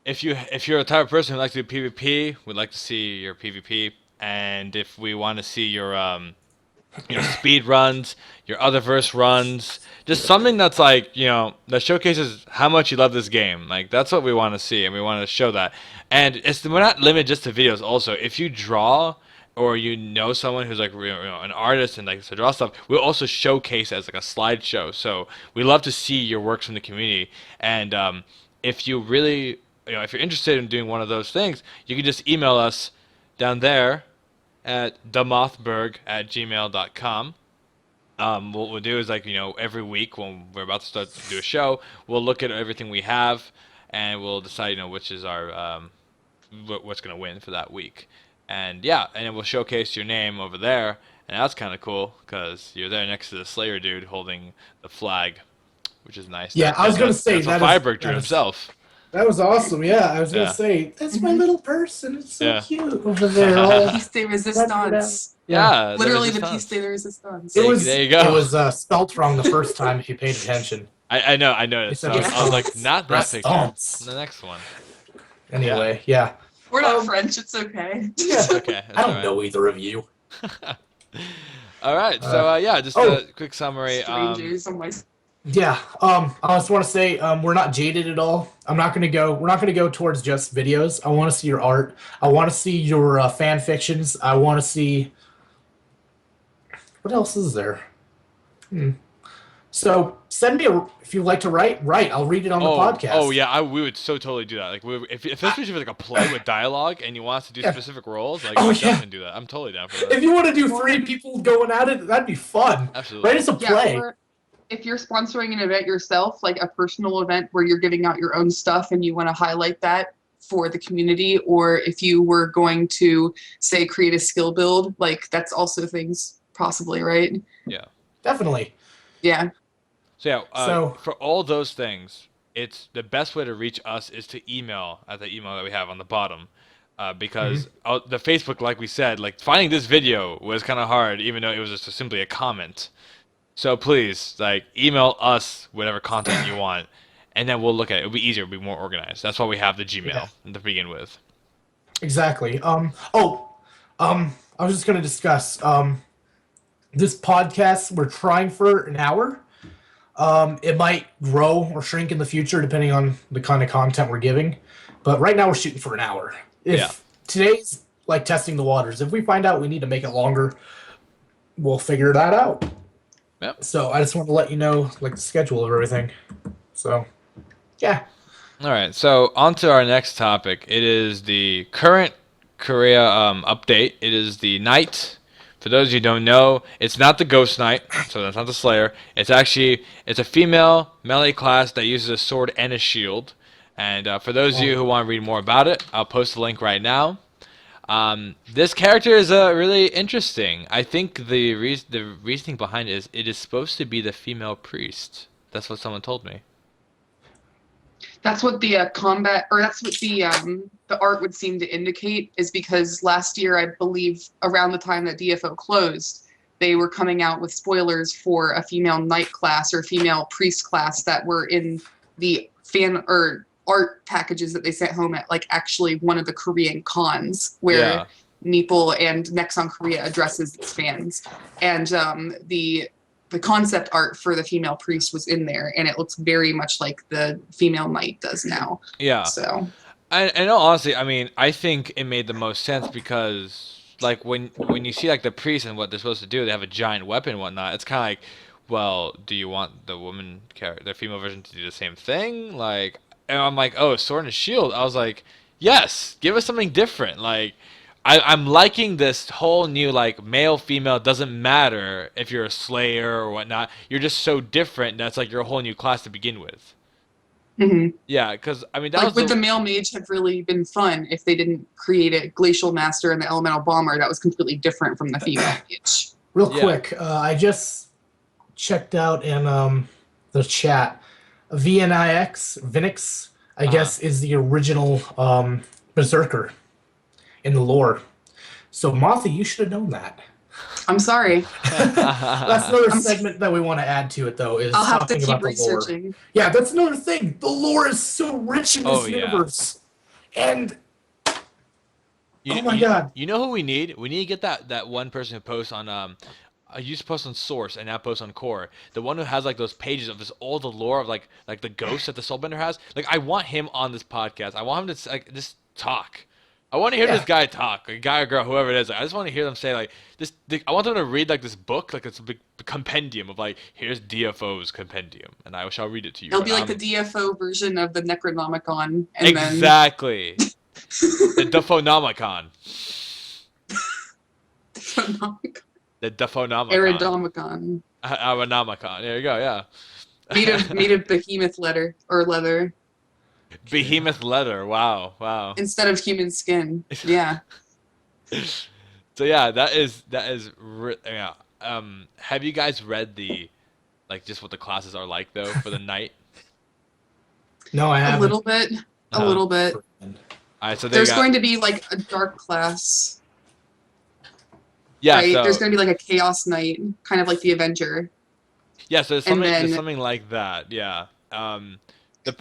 if you're a type of person who likes to do PvP, we'd like to see your PvP, and if we want to see your speed runs, your otherverse runs, just something that's like, that showcases how much you love this game. Like, that's what we want to see, and we want to show that. And we're not limited just to videos. Also, if you draw, or someone who's like an artist and likes to draw stuff, we'll also showcase it as like a slideshow. So we love to see your works from the community. And if you really, if you're interested in doing one of those things, you can just email us down there at DaMothBerg@gmail.com. What we'll do is, like, every week when we're about to start to do a show, we'll look at everything we have, and we'll decide, which is our what's going to win for that week. And yeah, and then we'll showcase your name over there, and that's kind of cool because you're there next to the Slayer dude holding the flag, which is nice. Yeah, I was going to say that's what FireBerg drew himself. That was awesome. Yeah, I was going to say, that's my little person. It's so cute over there. Piece de resistance. Yeah, literally the piece de resistance. There you go. It was spelt wrong the first time if you paid attention. I know, I noticed. So I was like, not that picture. The next one. Anyway, yeah. We're not French, it's okay. Yeah. Okay. I don't know either of you. All right, so just a quick summary. Strangers on my... Yeah, I just want to say we're not jaded at all. We're not going to go towards just videos. I want to see your art. I want to see your fan fictions. I want to see, what else is there? So send me if you like to write. I'll read it on the podcast. Oh yeah, we would so totally do that. Like, if especially if it's like a play with dialogue and you want us to do specific roles, like, we'll definitely do that. I'm totally down for that. If you want to do 3 people going at it, that'd be fun. Absolutely. Right, it's a play. Or if you're sponsoring an event yourself, like a personal event where you're giving out your own stuff and you want to highlight that for the community, or if you were going to, say, create a skill build, like, that's also things possibly, right? Yeah. Definitely. Yeah. So for all those things, it's the best way to reach us is to email at the email that we have on the bottom, because the Facebook, like we said, like, finding this video was kind of hard, even though it was just simply a comment. So please, like, email us whatever content you want, and then we'll look at it. It'll be easier, it'll be more organized. That's why we have the Gmail to begin with. Exactly. I was just going to discuss this podcast. We're trying for an hour. It might grow or shrink in the future depending on the kind of content we're giving. But right now we're shooting for an hour. Today's like testing the waters. If we find out we need to make it longer, we'll figure that out. Yep. So I just want to let you know, like, the schedule of everything. So, yeah. All right. So on to our next topic. It is the current Korea update. It is the Knight. For those of you who don't know, it's not the Ghost Knight, so that's not the Slayer. It's a female melee class that uses a sword and a shield. And for those of you who want to read more about it, I'll post the link right now. This character is really interesting. I think the reasoning behind it is supposed to be the female priest. That's what someone told me. That's what the that's what the art would seem to indicate, is because last year, I believe, around the time that DFO closed, they were coming out with spoilers for a female knight class or female priest class that were in the fan or art packages that they sent home at, like, actually one of the Korean cons where Neople and Nexon Korea addresses its fans. And the concept art for the female priest was in there, and it looks very much like the female knight does now. Yeah. So. I know, honestly, I mean, I think it made the most sense because, like, when you see, like, the priest and what they're supposed to do, they have a giant weapon and whatnot, it's kind of like, well, do you want the female version to do the same thing? Like, and I'm like, oh, sword and shield. I was like, yes, give us something different. Like, I'm liking this whole new, like, male, female, doesn't matter if you're a slayer or whatnot. You're just so different that's, like, you're a whole new class to begin with. Mm-hmm. Yeah, because, I mean, that like, would the male mage have really been fun if they didn't create a glacial master and the elemental bomber that was completely different from the female mage? Real quick, I just checked out in the chat. Vnix, I guess, is the original berserker in the lore. So, Mothy, you should have known that. I'm sorry. That's another segment that we want to add to it, though, is I'll have to talking keep about the researching. lore. Yeah, that's another thing. The lore is so rich in this universe. And, oh my god. You know who we need? We need to get that one person who posts on, I used to post on Source and now post on Core. The one who has, like, those pages of all the lore of, like the ghosts that the Soulbender has. Like, I want him on this podcast. I want him to, like, just talk. I want to hear this guy talk, a guy or girl, whoever it is. Like, I just want to hear them say, like, this. I want them to read, like, this book, like it's a big compendium of, like, here's DFO's compendium, and I shall read it to you. It'll be like the DFO version of the Necronomicon. And exactly. The Daphonomicon. The Daphonomicon. Eridomicon. Eridomicon. There you go, yeah. Made of behemoth leather. Behemoth leather. Wow. Instead of human skin. Yeah. So yeah, that is yeah. Have you guys read just what the classes are like though for the knight? No, I haven't. A little bit. A little bit. All right, so there's going to be like a dark class. Yeah, right? So, there's going to be like a chaos knight, kind of like the Avenger. Yeah, so there's something like that. Yeah.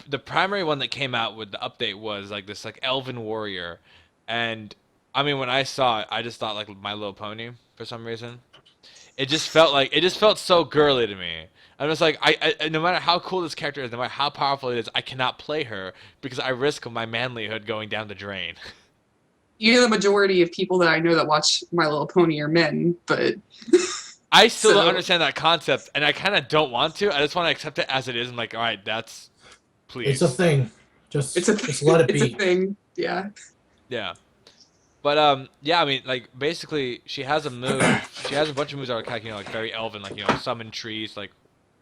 The primary one that came out with the update was like this like elven warrior, and I mean when I saw it, I just thought like My Little Pony for some reason. It just felt so girly to me. I'm just like I no matter how cool this character is, no matter how powerful it is, I cannot play her because I risk my manlyhood going down the drain. You know, the majority of people that I know that watch My Little Pony are men, but I still don't understand that concept, and I kind of don't want to. I just want to accept it as it is. I'm like, all right, that's. Please. It's a thing. Just let it be. It's a thing. Yeah. Yeah. But yeah, I mean, like basically, she has a move. She has a bunch of moves that are kind of, like very elven, like summon trees, like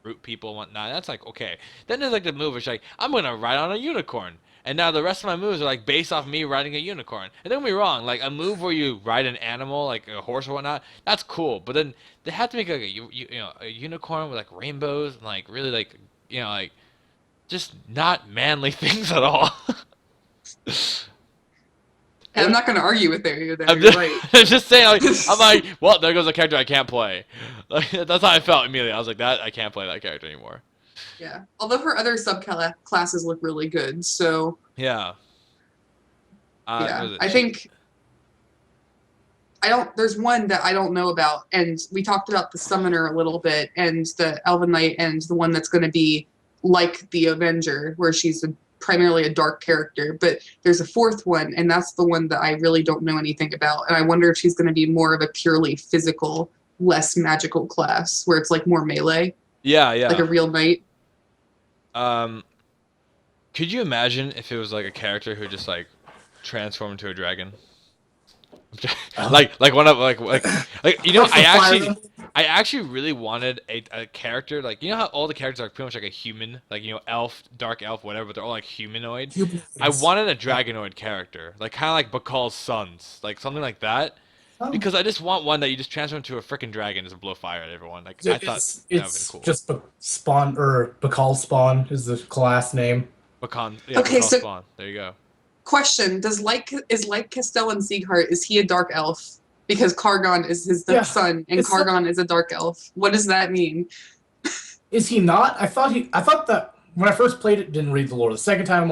root people and whatnot. That's like okay. Then there's like the move which like I'm gonna ride on a unicorn, and now the rest of my moves are like based off me riding a unicorn. And don't get me wrong, like a move where you ride an animal, like a horse or whatnot, that's cool. But then they have to make like a unicorn with like rainbows and like really like like. Just not manly things at all. I'm not going to argue with you there. I'm just saying, like, I'm like, well, there goes a character I can't play. Like, that's how I felt immediately. I was like, I can't play that character anymore. Yeah. Although her other subclasses look really good, so. Yeah. Yeah. I think. There's one that I don't know about, and we talked about the Summoner a little bit, and the Elven Knight, and the one that's going to be like the Avenger, where she's primarily a dark character, but there's a fourth one, and that's the one that I really don't know anything about, and I wonder if she's going to be more of a purely physical, less magical class, where it's like more melee. Yeah. Like a real knight. Could you imagine if it was like a character who just like transformed into a dragon? like one of like I actually really wanted a character like how all the characters are pretty much like a human, like elf, dark elf, whatever, but they're all like humanoid. I wanted a dragonoid character, like kind of like Bakal's sons, like something like that. Because I just want one that you just transform into a freaking dragon and just blow fire at everyone. Like I thought that would have been cool. Just Spawn or Bakal Spawn is the class name. Bakan, yeah, okay, Bakal so Spawn. There you go. Question: is Castellan Sieghart? Is he a dark elf? Because Kargon is his son, and Kargon is a dark elf. What does that mean? Is he not? I thought that when I first played it, didn't read the lore. The second time,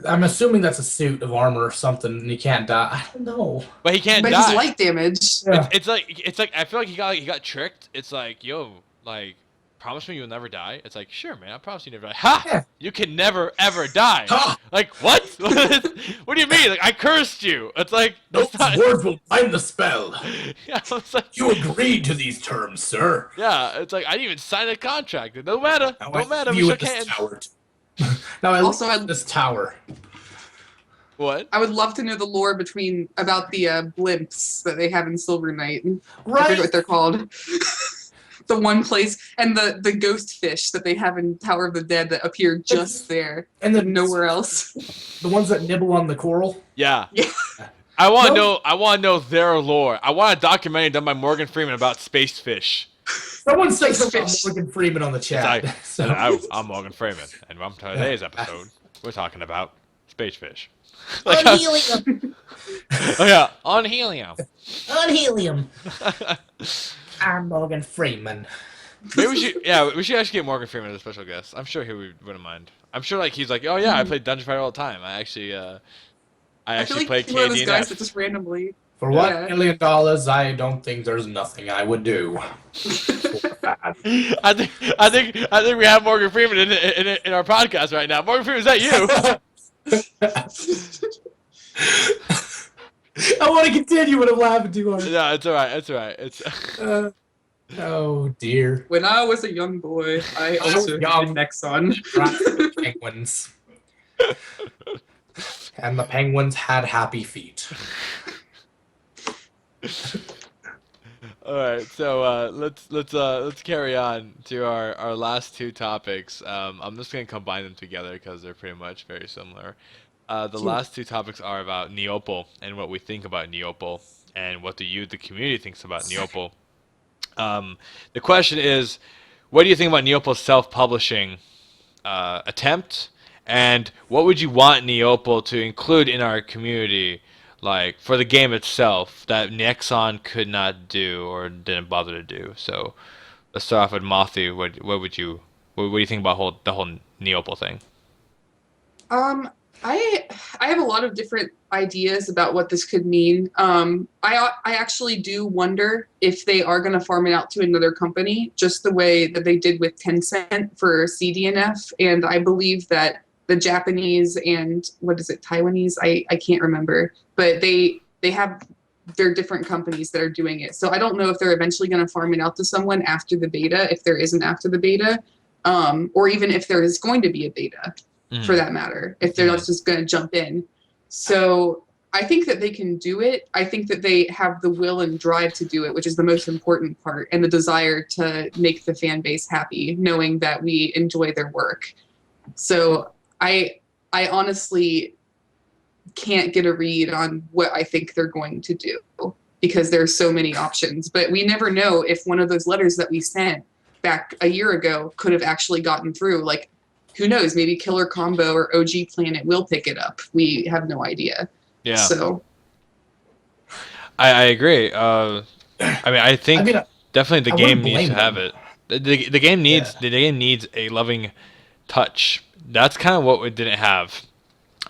I'm assuming that's a suit of armor or something, and he can't die. I don't know. But he can't die. But he's light damage. Yeah. It's like I feel like he got tricked. It's like like, promise me you'll never die. It's like, sure, man, I promise you never die. Ha! Yeah. You can never ever die. Ha! Like, what? What do you mean? Like, I cursed you. It's like, Those that's not. words will bind the spell. Yeah, it's like, You agreed to these terms, sir. yeah, it's like I didn't even sign a contract. No matter. Now Don't matter. You We in shook this hands. tower. Now I Also, also this tower. What? I would love to know the lore about the blimps that they have in Silver Knight. I Right. forget what they're called. The one place, and the ghost fish that they have in Tower of the Dead that appear just there And and then nowhere else. the ones that nibble on the coral. Yeah. Yeah. I want to No. know. I want to know their lore. I want a documentary done by Morgan Freeman about space fish. Someone said something Fish. about Morgan Freeman on the chat. It's So I'm Morgan Freeman, and on today's episode, we're talking about space fish. on Like, helium. oh yeah, on helium. On helium. I'm Morgan Freeman. Maybe we should. Yeah, we should actually get Morgan Freeman as a special guest. I'm sure he wouldn't mind. I'm sure like he's like, oh yeah, I play Dungeon Fighter all the time. I actually I feel like play he's one of those guys that KDNF. just randomly. For Yeah. $1 million, I don't think there's nothing I would do. I think we have Morgan Freeman in our podcast right now. Morgan Freeman, is that you? I want to continue, but I'm laughing too hard. No, it's alright. It's alright. It's Oh dear. When I was a young boy, I was also young. hated Nexon. Penguins. And the penguins had happy feet. all right. So let's carry on to our last two topics. I'm just gonna combine them together because they're pretty much very similar. The last two topics are about Neople and what we think about Neople and what the community thinks about Neople. The question is, what do you think about Neople Self Publishing attempt, and what would you want Neople to include in our community, like for the game itself, that Nexon could not do or didn't bother to do? So let's start off with Mothy. What do you think about the whole Neople thing? I have a lot of different ideas about what this could mean. I actually do wonder if they are going to farm it out to another company, just the way that they did with Tencent for CDNF. And I believe that the Japanese and Taiwanese, I can't remember, but they have their different companies that are doing it. So I don't know if they're eventually going to farm it out to someone after the beta, if there isn't after the beta, or even if there is going to be a beta. For that matter, if they're not just going to jump in. So I think that they can do it. I think that they have the will and drive to do it, which is the most important part, and the desire to make the fan base happy, knowing that we enjoy their work. So I honestly can't get a read on what I think they're going to do because there's so many options. But we never know if one of those letters that we sent back a year ago could have actually gotten through. Like, who knows? Maybe Killer Combo or OG Planet will pick it up. We have no idea. Yeah. So I agree. I think definitely the game needs to have them. it. The game needs a loving touch. That's kind of what we didn't have.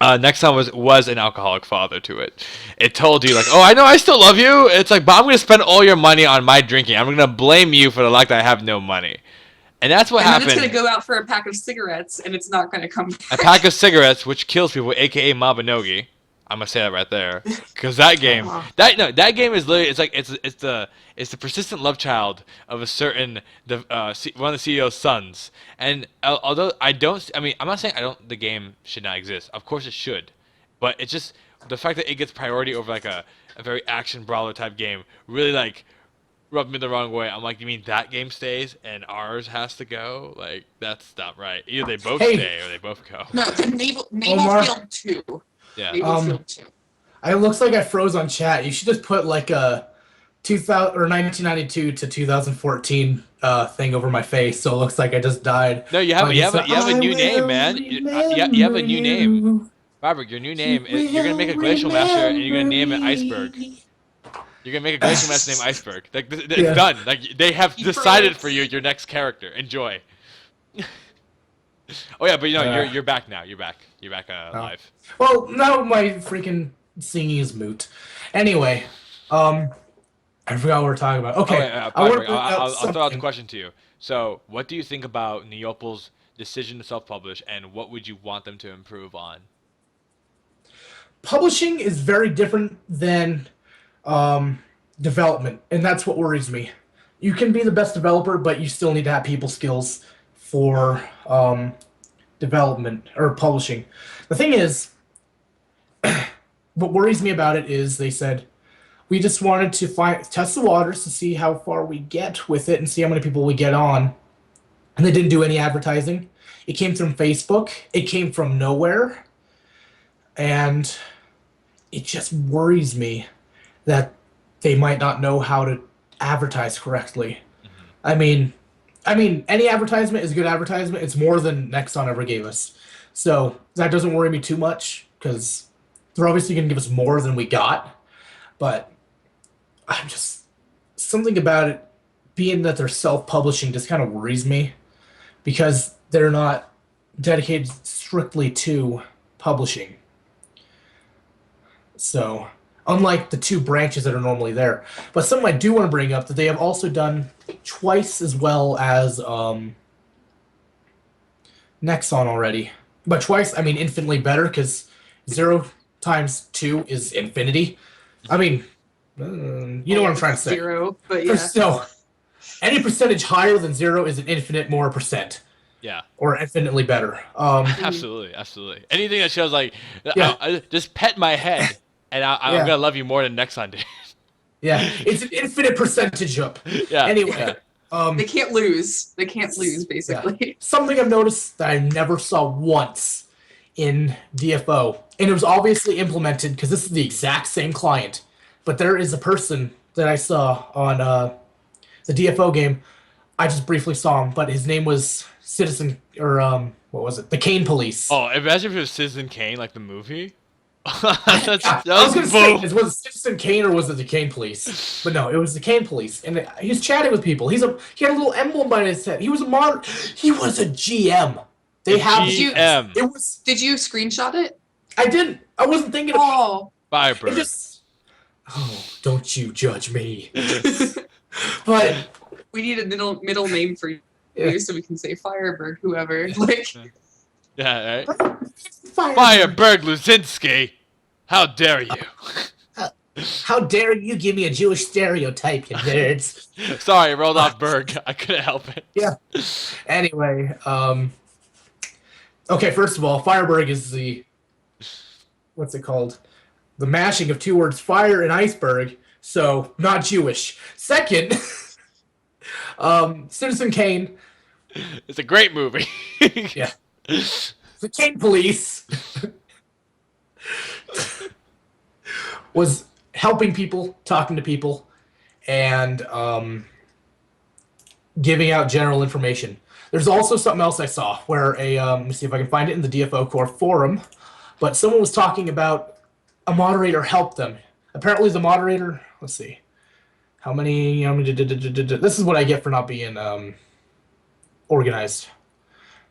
Nexon was an alcoholic father to it. It told you like, oh, I know I still love you. It's like, but I'm gonna spend all your money on my drinking. I'm gonna blame you for the fact that I have no money. And that's what happened. And then it's going to go out for a pack of cigarettes, and it's not going to come back. A pack of cigarettes, which kills people, aka Mabinogi. I'm gonna say that right there, because that game, that game is literally, it's the persistent love child of a certain one of the CEO's sons. And although I'm not saying the game should not exist. Of course it should, but it's just the fact that it gets priority over like a very action brawler type game really like rubbed me the wrong way. I'm like, you mean that game stays and ours has to go? Like, that's not right. Either they both stay or they both go. No, the Naval Omar. Field 2. Yeah. Naval Field 2. It looks like I froze on chat. You should just put like a 1992 to 2014 thing over my face, so it looks like I just died. No, you have a new name, man. You have a new name. Robert, your new name is, you're gonna make a glacial master and you're gonna name it Iceberg. You're gonna make a glacial master named Iceberg. Like it's done. Like they have decided for you your next character. Enjoy. Oh yeah, but you're back now. You're back live. Well, now my freaking singing is moot. Anyway, I forgot what we're talking about. Okay, I'll throw out the question to you. So, what do you think about Neople's decision to self-publish, and what would you want them to improve on? Publishing is very different than development, and that's what worries me. You can be the best developer, but you still need to have people skills for development or publishing. The thing is, what worries me about it is they said we just wanted to test the waters to see how far we get with it and see how many people we get on, and they didn't do any advertising. It came from Facebook. It came from nowhere, and it just worries me that they might not know how to advertise correctly. I mean, any advertisement is good advertisement. It's more than Nexon ever gave us. So that doesn't worry me too much because they're obviously going to give us more than we got. But I'm just, something about it being that they're self-publishing just kind of worries me because they're not dedicated strictly to publishing. So, unlike the two branches that are normally there. But something I do want to bring up that they have also done twice as well as Nexon already. But twice, I mean infinitely better, because 0 times 2 is infinity. I mean, you know what I'm trying to say. 0, but yeah. So, any percentage higher than 0 is an infinite more percent. Yeah. Or infinitely better. Absolutely, absolutely. Anything that shows like, Yeah. I just pet my head, and I'm Yeah. gonna love you more than Nexon did. Yeah, it's an infinite percentage up. Yeah. Anyway, They can't lose. They can't lose, basically. something I've noticed that I never saw once in DFO, and it was obviously implemented because this is the exact same client, but there is a person that I saw on the DFO game. I just briefly saw him, but his name was Citizen, or what was it? The Kane Police. Oh, imagine if it was Citizen Kane, like the movie. I was going to say, was it Citizen Kane or was it the Kane Police? But no, it was the Kane Police, and he was chatting with people. He had a little emblem by his head. He was a GM. They have GM. It was. Did you screenshot it? I didn't. I wasn't thinking of. Oh. FireBerg. Oh, don't you judge me. But we need a middle name for you so we can say FireBerg, whoever. Like, yeah, right? FireBerg. FireBerg Luzinski. How dare you? How dare you give me a Jewish stereotype, you nerds. Sorry, I rolled off Berg. I couldn't help it. Yeah. Anyway, okay, first of all, FireBerg is the, what's it called? The mashing of two words, fire and iceberg, so not Jewish. Second, Citizen Kane. It's a great movie. Yeah. The Kane Police was helping people, talking to people, and giving out general information. There's also something else I saw where let me see if I can find it in the DFO Core forum, but someone was talking about a moderator helped them. Apparently the moderator, let's see, this is what I get for not being organized.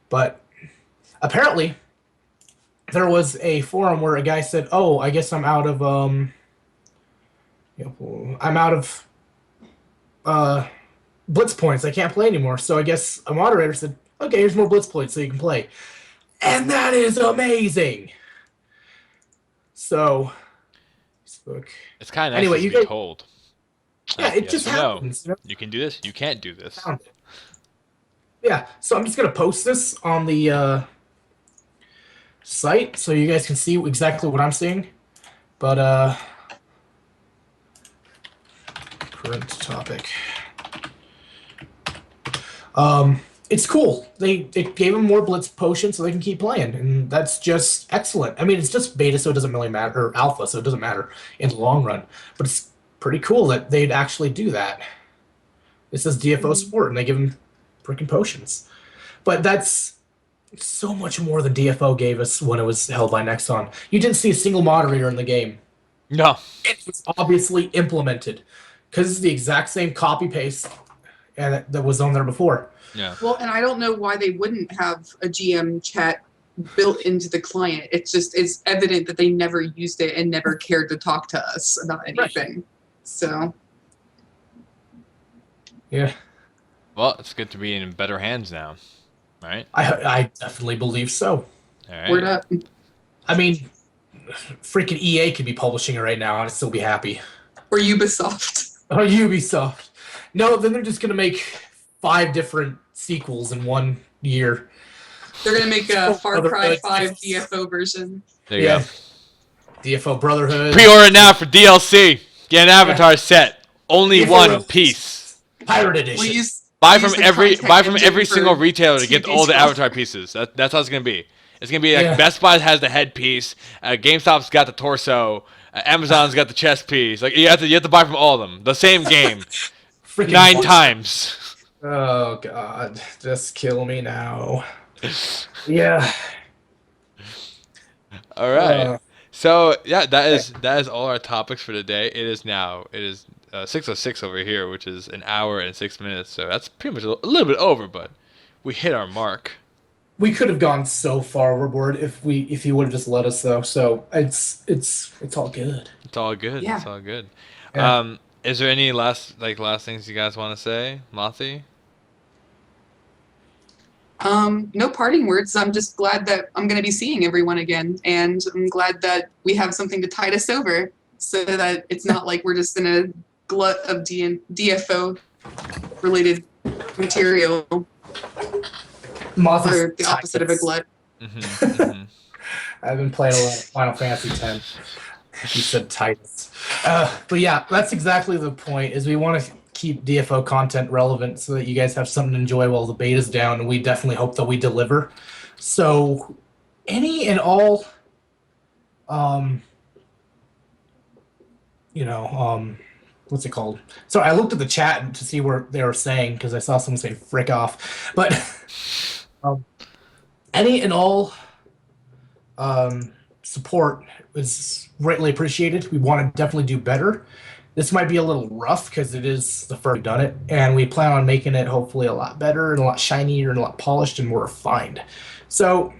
But apparently there was a forum where a guy said, "Oh, I guess I'm out of blitz points. I can't play anymore." So I guess a moderator said, "Okay, here's more blitz points so you can play." And that is amazing. So, Facebook. It's kind of nice Anyway, to you be guys- told. Yeah, it just no. happens. You know? You can do this. You can't do this. Yeah, so I'm just going to post this on the site so you guys can see exactly what I'm seeing. But, current topic. It's cool. It gave them more blitz potions so they can keep playing, and that's just excellent. I mean, it's just beta, so it doesn't really matter, or alpha, so it doesn't matter in the long run. But it's pretty cool that they'd actually do that. It says DFO support, and they give them freaking potions. But that's so much more than DFO gave us when it was held by Nexon. You didn't see a single moderator in the game. No. It was obviously implemented because it's the exact same copy paste that was on there before. Yeah. well, and I don't know why they wouldn't have a GM chat built into the client. It's evident that they never used it and never cared to talk to us about anything. So, Yeah. Well, it's good to be in better hands now, right? I definitely believe so. All right. Word up. I mean, freaking EA could be publishing it right now, and I'd still be happy. Or Ubisoft. Or Ubisoft. No, then they're just gonna make 5 different sequels in 1 year. They're going to make a Far Cry Brotherhood. 5 DFO version. There you go. DFO Brotherhood. Pre-order now for DLC. Get an avatar set. Only DFO one release. piece. Pirate Edition. We use Buy use from the every content single engine retailer to for get 2D all the stuff. avatar pieces. That's how it's gonna be. It's gonna be like Yeah. Best Buy has the headpiece, GameStop's got the torso, Amazon's got the chest piece. Like you have to buy from all of them. The same game, Freaking 9 monster. times. Oh God, just kill me now. Yeah. All right. Uh, So yeah, that is all our topics for today. It is 6:06 over here, which is an hour and 6 minutes. So that's pretty much a little bit over, but we hit our mark. we could have gone so far overboard if you would have just let us though. So it's all good. It's all good. Yeah. It's all good. Yeah. Is there any last things you guys want to say, Mothy? No parting words. I'm just glad that I'm going to be seeing everyone again, and I'm glad that we have something to tide us over, so that it's not like we're just in a glut of DFO related material, Moth or is the opposite of a glut. Mm-hmm. I've been playing a lot of Final Fantasy X. You said Titus. But yeah, that's exactly the point. Is we want to keep DFO content relevant so that you guys have something to enjoy while the beta's down, and we definitely hope that we deliver. So, any and all, what's it called? So I looked at the chat to see where they were saying because I saw someone say "frick off," but any and all support is greatly appreciated. We want to definitely do better. This might be a little rough because it is the first we've done it, and we plan on making it hopefully a lot better and a lot shinier and a lot polished and more refined. So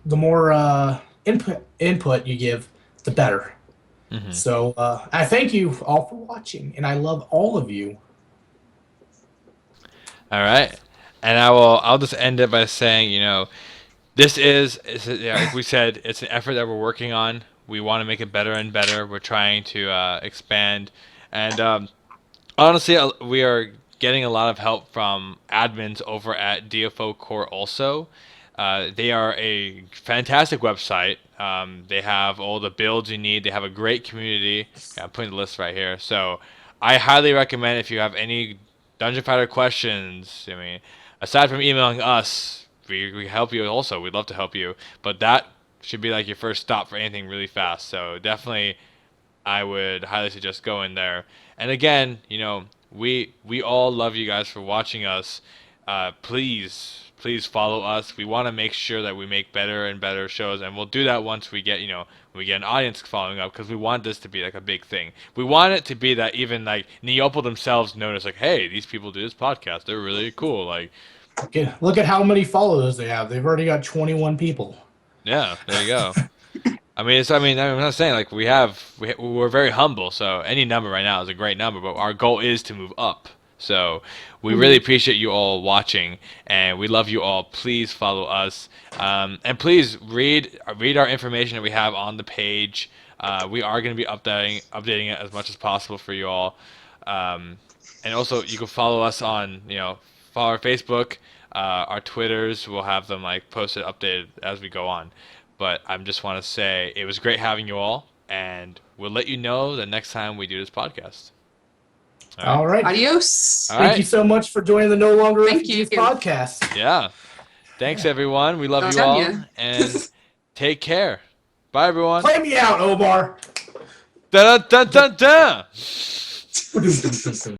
the more input you give, the better. Mm-hmm. So I thank you all for watching, and I love all of you. All right, and I'll just end it by saying, this is like we said, it's an effort that we're working on. We want to make it better and better. We're trying to expand, and honestly, we are getting a lot of help from admins over at DFO Core also. They are a fantastic website. They have all the builds you need. They have a great community. Yeah, I'm putting the list right here. So I highly recommend if you have any Dungeon Fighter questions. I mean, aside from emailing us, we help you also. We'd love to help you. But that should be like your first stop for anything really fast. So definitely, I would highly suggest going there. And again, we all love you guys for watching us. Please follow us. We want to make sure that we make better and better shows, and we'll do that once we get we get an audience following up, because we want this to be like a big thing. We want it to be that even like Neople themselves notice, like, hey, these people do this podcast. They're really cool. Like, Look at how many followers they have. They've already got 21 people. yeah, there you go. I'm not saying like we're very humble, so any number right now is a great number, but our goal is to move up. So we really appreciate you all watching, and we love you all. Please follow us, and please read our information that we have on the page. We are going to be updating it as much as possible for you all, and also you can follow us on follow our Facebook, our Twitters. We'll have them like posted, updated as we go on. But I just want to say it was great having you all, and we'll let you know the next time we do this podcast. All right. Adios. Thank you so much for joining the No Longer Thank Refugees you. podcast. Yeah. Thanks, everyone. We love you Love all, ya. and take care. Bye, everyone. Play me out, Omar. Da da da da da.